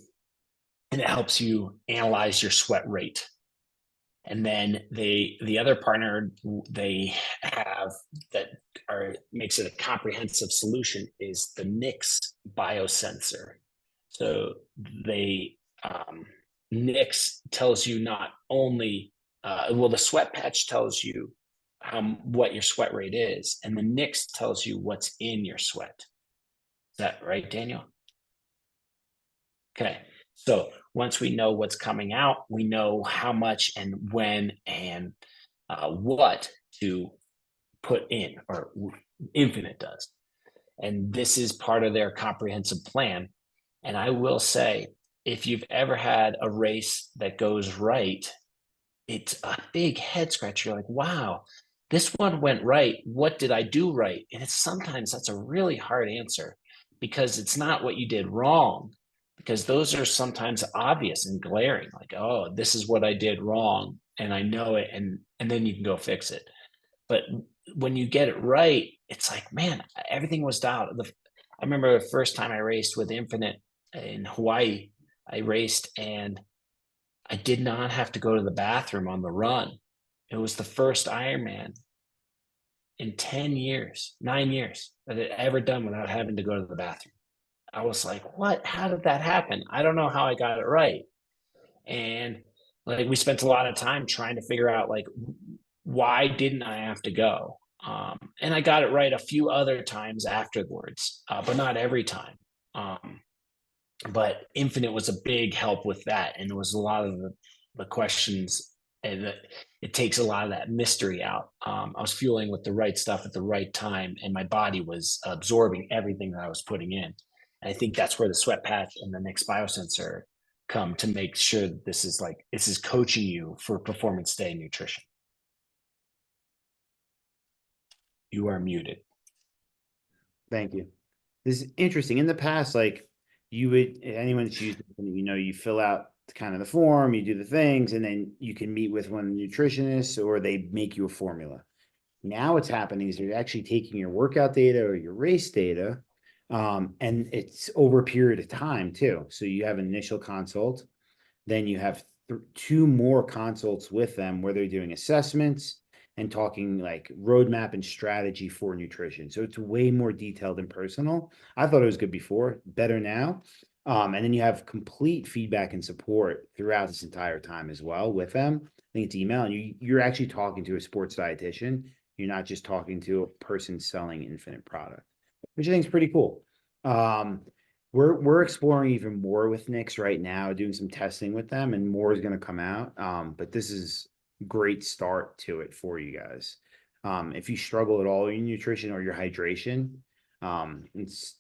and it helps you analyze your sweat rate. And then the other partner they have that makes it a comprehensive solution is the Nix biosensor. So they Nix tells you not only the sweat patch tells you what your sweat rate is, and the Nix tells you what's in your sweat. Is that right, Daniel? Okay. So once we know what's coming out, we know how much and when and what to put in, or Infinite does. And this is part of their comprehensive plan. And I will say, if you've ever had a race that goes right, it's a big head scratcher. You're like, wow, this one went right. What did I do right? And it's sometimes that's a really hard answer because it's not what you did wrong, because those are sometimes obvious and glaring, like, oh, this is what I did wrong, and I know it, and then you can go fix it. But when you get it right, it's like, man, everything was dialed. I remember the first time I raced with Infinite in Hawaii. I raced and I did not have to go to the bathroom on the run. It was the first Ironman in 10 years, 9 years that it ever done without having to go to the bathroom. I was like, what? How did that happen? I don't know how I got it right. And like we spent a lot of time trying to figure out like why didn't I have to go? And I got it right a few other times afterwards, but not every time. But Infinite was a big help with that, and there was a lot of the questions, and it takes a lot of that mystery out. I was fueling with the right stuff at the right time, and my body was absorbing everything that I was putting in. And I think that's where the sweat patch and the Nix biosensor come to make sure that this is coaching you for performance day nutrition. You are muted. Thank you. This is interesting. In the past, like you would, anyone that's used it, you fill out kind of the form, you do the things, and then you can meet with one of the nutritionists or they make you a formula. Now what's happening is they're actually taking your workout data or your race data, and it's over a period of time too. So you have an initial consult, then you have two more consults with them where they're doing assessments and talking like roadmap and strategy for nutrition. So it's way more detailed and personal. I thought it was good before, better now. And then you have complete feedback and support throughout this entire time as well with them. I think it's email, and you're actually talking to a sports dietitian. You're not just talking to a person selling Infinite product, which I think is pretty cool. We're exploring even more with Nix right now, doing some testing with them, and more is going to come out. But this is great start to it for you guys. If you struggle at all in nutrition or your hydration, it's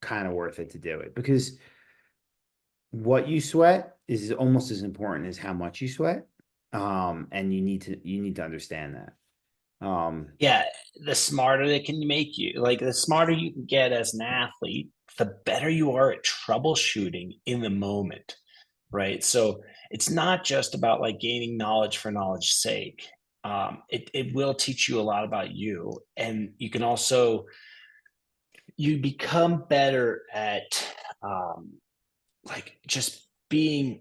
kind of worth it to do it, because what you sweat is almost as important as how much you sweat. And you need to understand that. Yeah, the smarter they can make you, like the smarter you can get as an athlete, the better you are at troubleshooting in the moment, right? So it's not just about like gaining knowledge for knowledge's sake. It will teach you a lot about you, and you can also you become better at like just being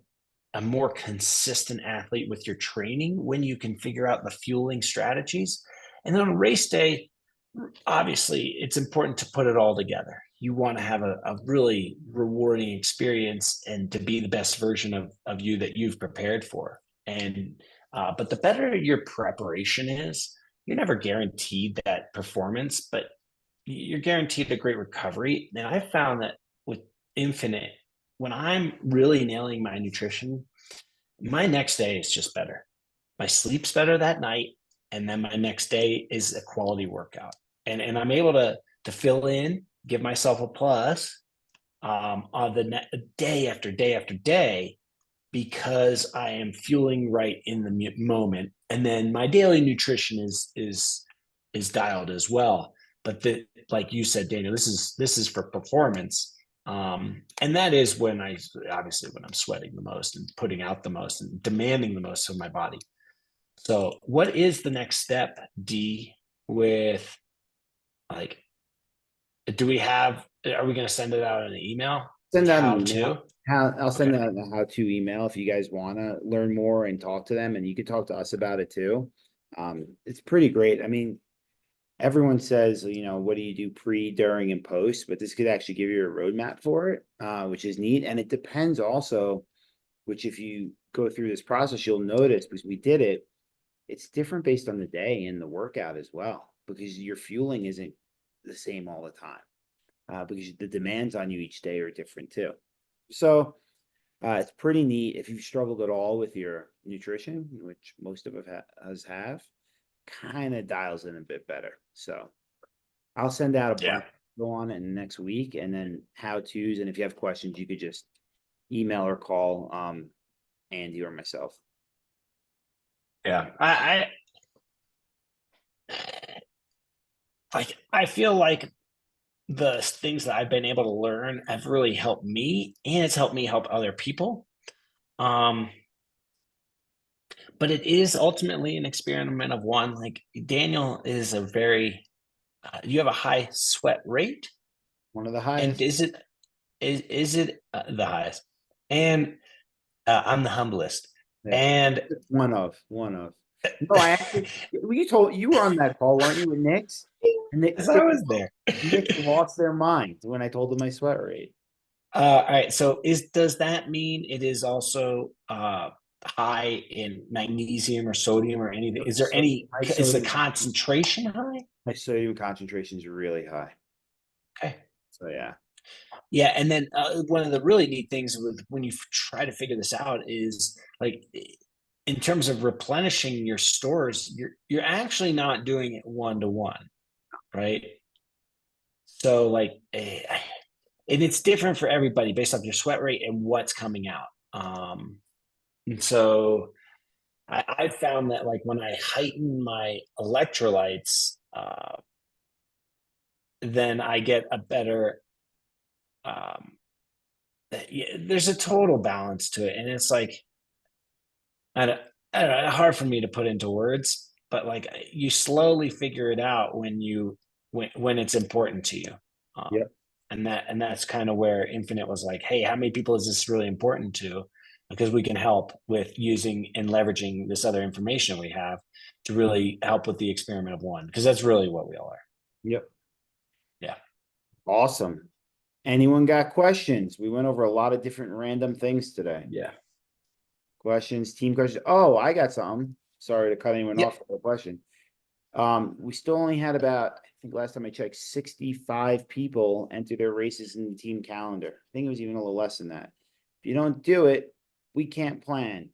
a more consistent athlete with your training when you can figure out the fueling strategies. And then on race day, obviously it's important to put it all together. You want to have a really rewarding experience and to be the best version of you that you've prepared for. And but the better your preparation is, you're never guaranteed that performance, but you're guaranteed a great recovery. And I found that with Infinite, when I'm really nailing my nutrition, my next day is just better. My sleep's better that night, and then my next day is a quality workout. And I'm able to fill in, give myself a plus on the day after day after day because I am fueling right in the moment. And then my daily nutrition is dialed as well. But like you said, Daniel, this is for performance. And that is when obviously when I'm sweating the most and putting out the most and demanding the most of my body. So what is the next step, D, with like, are we going to send it out in an email? Like Send out an how to? email. I'll send Okay. out a how-to email if you guys want to learn more and talk to them, and you can talk to us about it too. It's pretty great. I mean, everyone says, what do you do pre, during, and post, but this could actually give you a roadmap for it, which is neat. And it depends also, which if you go through this process, you'll notice because we did it, it's different based on the day and the workout as well, because your fueling isn't the same all the time, because the demands on you each day are different too. So it's pretty neat. If you've struggled at all with your nutrition, which most of us have, kind of dials in a bit better. So I'll send out a Yeah. bunch go on it next week, and then how to's. And if you have questions, you could just email or call Andy or myself. Yeah. I feel like the things that I've been able to learn have really helped me and it's helped me help other people. Um, but it is ultimately an experiment of one. Like Daniel is you have a high sweat rate, One of the and highest. is it the highest? And I'm the humblest. Yeah. And One of. No, I actually, you were on that call, weren't you, with Nick's? And as I was there. Nick lost their mind when I told them my sweat rate. All right. So does that mean it is also high in magnesium or sodium or anything? Is there So is the concentration high? my sodium concentration is really high. Okay. So yeah. Yeah, and then one of the really neat things with when you try to figure this out is like in terms of replenishing your stores, you're actually not doing it 1-to-1, right? So and it's different for everybody based off your sweat rate and what's coming out. And so I found that like when I heighten my electrolytes, then I get a better um, yeah, there's a total balance to it, and it's like I don't, I don't know, hard for me to put into words, but like you slowly figure it out when it's important to you, um, Yep. and that's kind of where Infinite was like, hey, how many people is this really important to? Because we can help with using and leveraging this other information we have to really help with the experiment of one, because that's really what we all are. Yep. Yeah. Awesome. Anyone got questions? We went over a lot of different random things today. Yeah. Questions, team questions. Oh, I got some. Sorry to cut anyone Yep. off for a question. We still only had about, I think last time I checked, 65 people enter their races in the team calendar. I think it was even a little less than that. If you don't do it, we can't plan.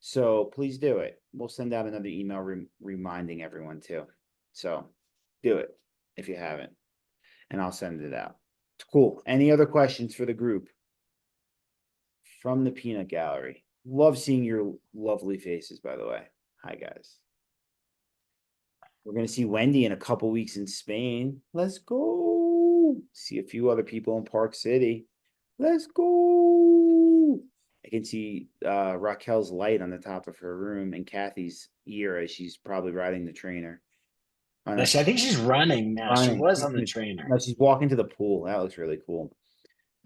So please do it. We'll send out another email reminding everyone too. So do it if you haven't, and I'll send it out. Cool. Any other questions for the group from the peanut gallery? Love seeing your lovely faces, by the way. Hi, guys. We're going to see Wendy in a couple weeks in Spain. Let's go. See a few other people in Park City. Let's go. I can see Raquel's light on the top of her room and Kathy's ear as she's probably riding the trainer. on her I think she's running now. She running. was on the trainer. No, she's walking to the pool. That looks really cool.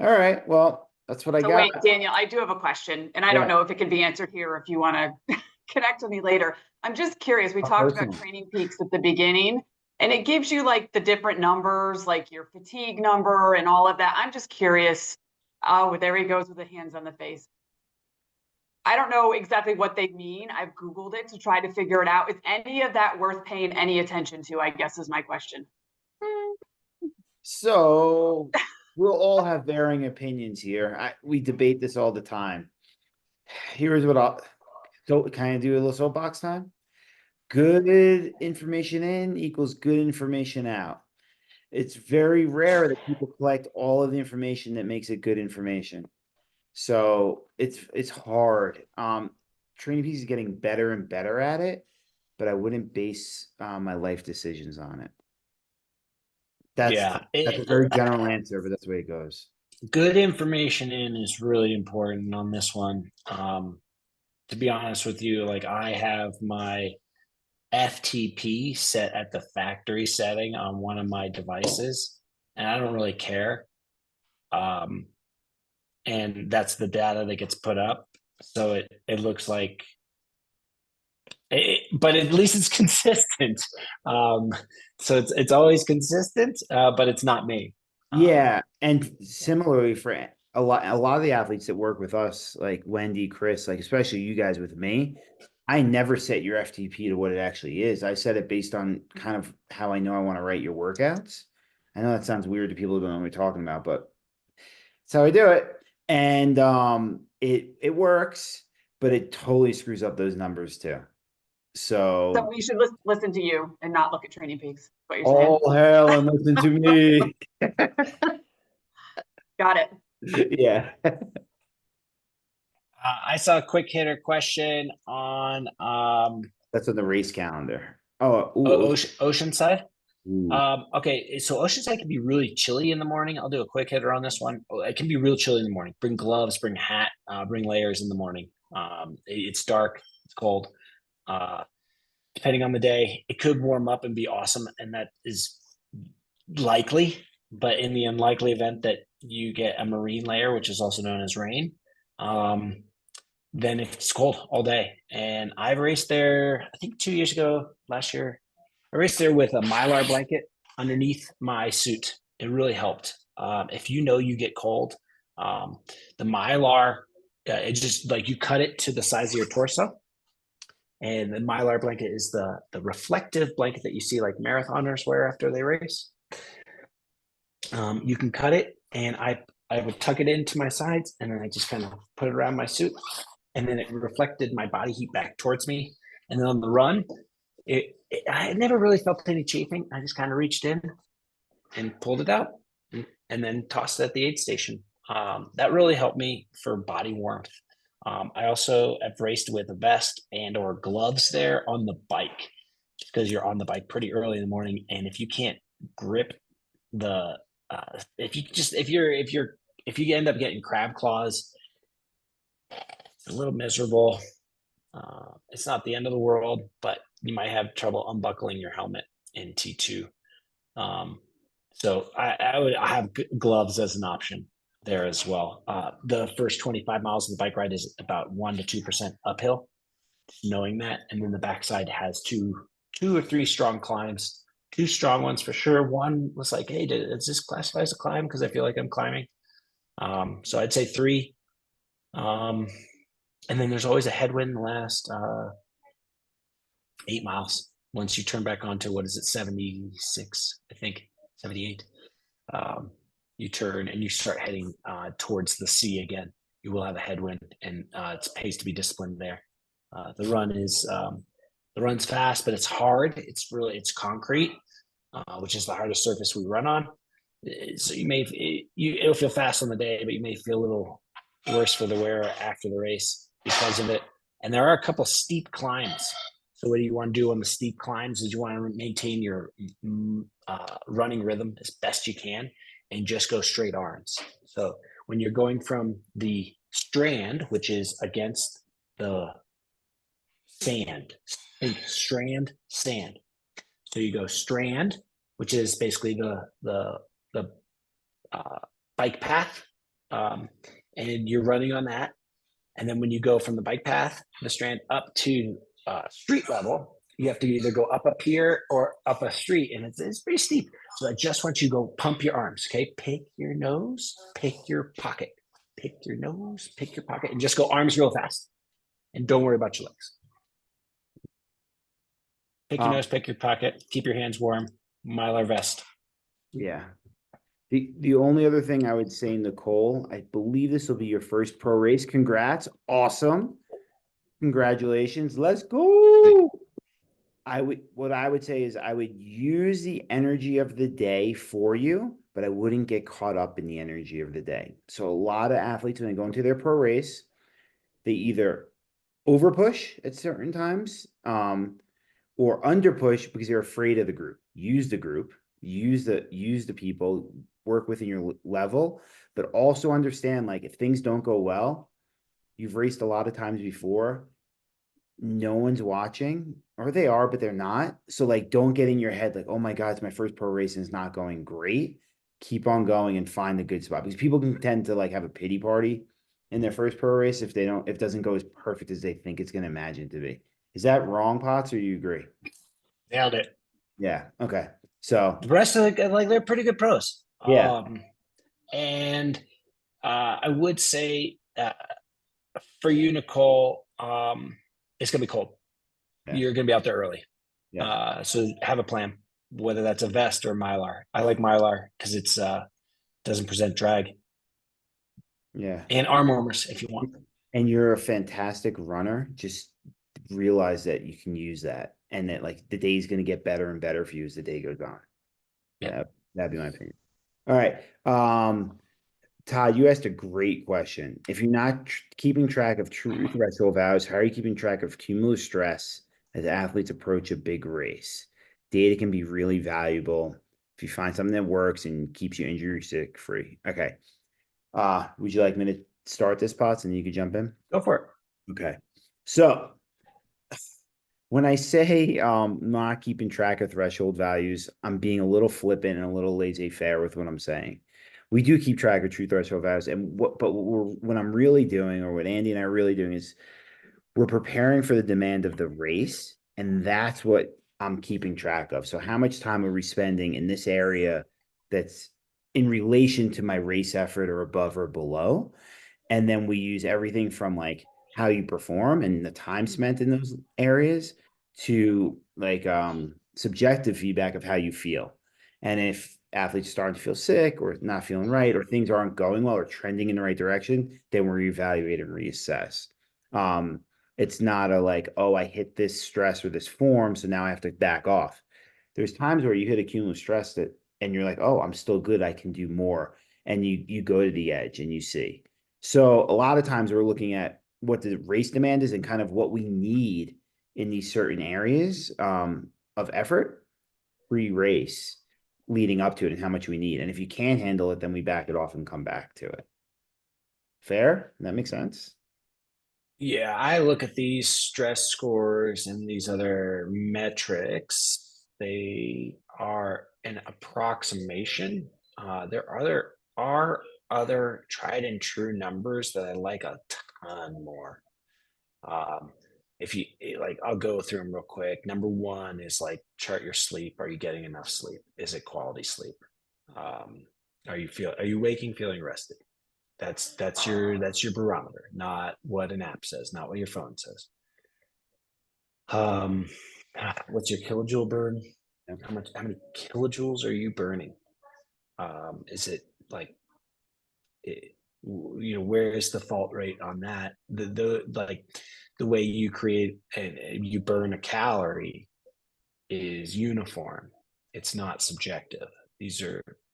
All right. Well, that's what I So got. wait, Daniel, I do have a question, and I don't Yeah. know if it can be answered here or if you want to connect with me later. I'm just curious. We talked about Personal. training peaks at the beginning, and it gives you like the different numbers, like your fatigue number and all of that. I'm just curious. Oh, there he goes with the hands on the face. I don't know exactly what they mean. I've Googled it to try to figure it out. Is any of that worth paying any attention to? I guess is my question. So we'll all have varying opinions here. We debate this all the time. Here's what so can I do a little soapbox time? Good information in equals good information out. It's very rare that people collect all of the information that makes it good information. So it's hard. Training Peaks is getting better and better at it, but I wouldn't base my life decisions on it. That's Yeah. that's a very general answer, but that's the way it goes. Good information in is really important on this one. To be honest with you, like I have my FTP set at the factory setting on one of my devices, and I don't really care. Um, and that's the data that gets put up. So it looks like, but at least it's consistent. So it's always consistent, but it's not me. Yeah, and similarly for a lot of the athletes that work with us, like Wendy, Chris, like especially you guys with me, I never set your FTP to what it actually is. I set it based on kind of how I know I want to write your workouts. I know that sounds weird to people who don't know what we're talking about, but that's how I do it. And it works, but it totally screws up those numbers too. So So we should listen to you and not look at Training Peaks. What you're saying? all hell and listen to me. Got it. Yeah. I saw a quick hitter question on That's on the race calendar. Oh, ooh, Oceanside. ooh. Okay, so Oceanside can be really chilly in the morning. I'll do a quick hitter on this one. It can be real chilly in the morning. Bring gloves, bring hat, bring layers in the morning. It's dark, it's cold. Depending on the day, it could warm up and be awesome, and that is likely. But in the unlikely event that you get a marine layer, which is also known as rain, then it's cold all day. And I've raced there, I think 2 years ago, last year, I raced there with a Mylar blanket underneath my suit. It really helped. If you know you get cold, the Mylar, it's just like you cut it to the size of your torso. And the Mylar blanket is the reflective blanket that you see like marathoners wear after they race. You can cut it, and I would tuck it into my sides, and then I just kind of put it around my suit, and then it reflected my body heat back towards me. And then on the run, I never really felt any chafing. I just kind of reached in and pulled it out, and then tossed it at the aid station. That really helped me for body warmth. I also have raced with a vest and or gloves there on the bike because you're on the bike pretty early in the morning, and if you can't grip the if you end up getting crab claws, it's a little miserable. It's not the end of the world, but you might have trouble unbuckling your helmet in T2. So I would have gloves as an option there as well. The first 25 miles of the bike ride is about 1% to 2% uphill, knowing that, and then the backside has two or three strong climbs, two strong ones for sure. One was like, hey, does this classify as a climb? Because I feel like I'm climbing. So I'd say three. And then there's always a headwind in the last 8 miles. Once you turn back onto what is it, 76, I think, 78. You turn and you start heading towards the sea again. You will have a headwind, and it pays to be disciplined there. The run's fast, but it's hard. It's concrete, which is the hardest surface we run on. So it'll feel fast on the day, but you may feel a little worse for the wearer after the race because of it. And there are a couple steep climbs. So what you want to do on the steep climbs is you want to maintain your running rhythm as best you can and just go straight arms. So when you're going from the strand, which is against the sand, think strand, sand. So you go strand, which is basically the bike path, and you're running on that. And then when you go from the bike path, the strand up to street level, you have to either go up here or up a street, and it's pretty steep. So I just want you to go pump your arms. Okay, pick your nose, pick your pocket, pick your nose, pick your pocket, and just go arms real fast. And don't worry about your legs. Pick your nose, pick your pocket, keep your hands warm. Mylar vest. Yeah. The only other thing I would say, Nicole, I believe this will be your first pro race. Congrats. Awesome. Congratulations. Let's go. What I would say is I would use the energy of the day for you, but I wouldn't get caught up in the energy of the day. So a lot of athletes, when they go into their pro race, they either over push at certain times, or under push because they're afraid of the group. Use the group, use the people, work within your level, but also understand, like, if things don't go well, you've raced a lot of times before, no one's watching, or they are, but they're not. So, like, don't get in your head like, oh my God, it's my first pro race and it's not going great. Keep on going and find the good spot, because people can tend to like have a pity party in their first pro race if it doesn't go as perfect as they think it's going to imagine it to be. Is that wrong, Potts, or you agree? Nailed it. Yeah. Okay. So The rest of like they're pretty good pros. yeah. And I would say for you, Nicole, it's gonna be cold. Yeah. You're gonna be out there early. Yeah. So have a plan, whether that's a vest or Mylar. I like Mylar because it's doesn't present drag. Yeah. And arm warmers if you want. And you're a fantastic runner. Just realize that you can use that, and that, like, the day's going to get better and better for you as the day goes on. Yeah. That'd be my opinion. All right. Todd, you asked a great question. If you're not keeping track of true threshold values, how are you keeping track of cumulative stress as athletes approach a big race? Data can be really valuable if you find something that works and keeps you injury sick free. Okay. Would you like me to start this, Potts, and you could jump in? Go for it. Okay. So when I say not keeping track of threshold values, I'm being a little flippant and a little laissez-faire with what I'm saying. We do keep track of true threshold values, and what I'm really doing, or what Andy and I are really doing, is we're preparing for the demand of the race, and that's what I'm keeping track of. So how much time are we spending in this area that's in relation to my race effort, or above or below? And then we use everything from, like, how you perform and the time spent in those areas, to, like, subjective feedback of how you feel. And if athletes starting to feel sick or not feeling right, or things aren't going well or trending in the right direction, then we reevaluate and reassess. It's not a like, oh, I hit this stress or this form, so now I have to back off. There's times where you hit a cumulative stress and you're like, oh, I'm still good, I can do more. And you go to the edge and you see. So a lot of times we're looking at what the race demand is and kind of what we need in these certain areas of effort pre-race, leading up to it, and how much we need. And if you can't handle it, then we back it off and come back to it. Fair? That makes sense? Yeah, I look at these stress scores and these other metrics. They are an approximation. There are other tried and true numbers that I like a ton more. If you like, I'll go through them real quick. Number one is like chart your sleep. Are you getting enough sleep? Is it quality sleep? Are you waking feeling rested? That's your barometer, not what an app says, not what your phone says. What's your kilojoule burn? How many kilojoules are you burning? Is it like where is the fault rate on that? The way you create and you burn a calorie is uniform. It's not subjective.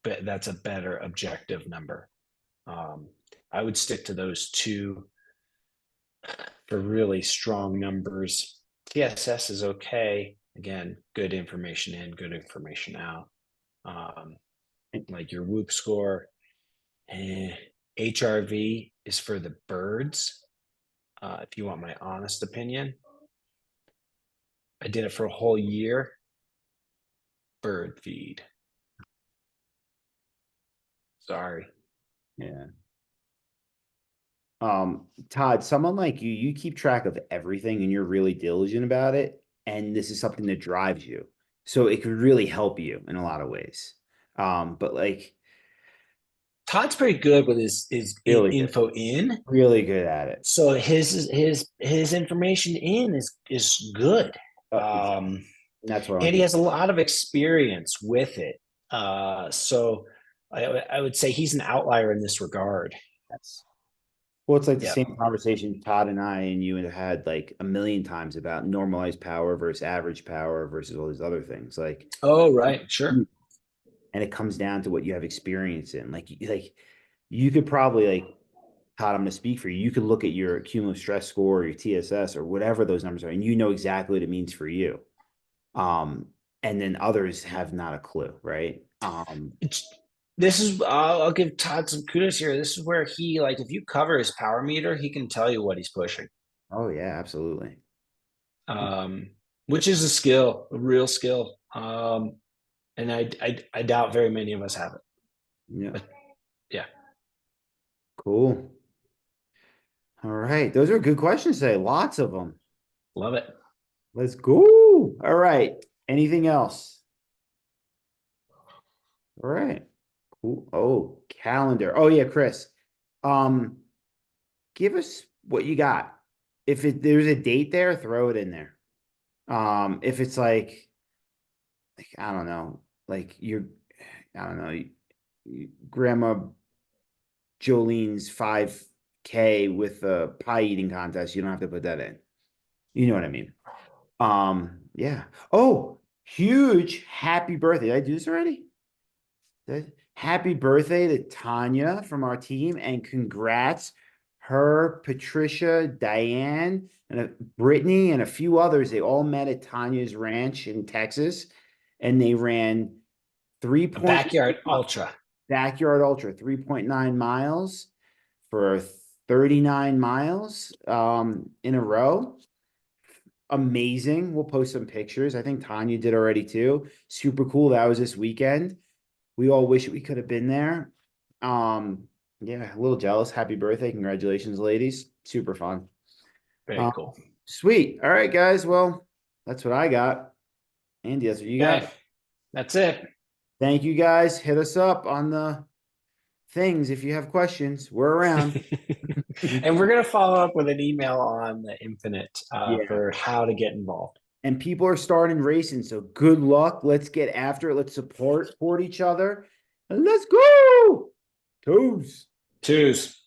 That's a better objective number. I would stick to those two for really strong numbers. TSS is okay. Again, good information in, good information out. Like your Whoop score. HRV is for the birds. If you want my honest opinion, I did it for a whole year. bird feed. Sorry. Yeah. Todd, someone like you keep track of everything and you're really diligent about it. And this is something that drives you. So it could really help you in a lot of ways. But like Todd's pretty good with his really good, info in. really good at it. So his information in is good. Exactly. That's what I'm And he getting. has a lot of experience with it. So I would say he's an outlier in this regard. That's well, it's like the Yeah. same conversation Todd and I and you have had like a million times about normalized power versus average power versus all these other things. Like, Oh, right. Sure. and it comes down to what you have experience in. Like you could probably like Todd, I'm going to speak for you. You could look at your cumulative stress score or your TSS or whatever those numbers are, and you know exactly what it means for you. Um, and then others have not a clue, right? This is I'll give Todd some kudos here. This is where he like if you cover his power meter, he can tell you what he's pushing. Oh yeah, absolutely. Which is a skill, a real skill. And I doubt very many of us have it. Yeah. But yeah. Cool. All right. Those are good questions today. Lots of them. Love it. Let's go. All right. Anything else? All right. Cool. Oh, calendar. Oh yeah, Chris. Um, give us what you got. If there's a date there, throw it in there. If it's like I don't know, like I don't know, Grandma Jolene's 5K with a pie eating contest, you don't have to put that in. You know what I mean? Yeah. Oh, huge happy birthday. Did I do this already? Happy birthday to Tanya from our team, and congrats her, Patricia, Diane, and Brittany, and a few others. They all met at Tanya's ranch in Texas, and they ran A backyard ultra. 3.9 miles for 39 miles in a row. Amazing. We'll post some pictures. I think Tanya did already too. Super cool. That was this weekend. We all wish we could have been there. Yeah, a little jealous. Happy birthday. Congratulations, ladies. Super fun. Very cool. Sweet. All right, guys. Well, that's what I got. Andy, that's what you got. Okay. That's it. Thank you, guys. Hit us up on the things if you have questions. We're around. And we're going to follow up with an email on the Infinite Yeah. for how to get involved. And people are starting racing, so good luck. Let's get after it. Let's support each other. And let's go. Toes. Twos.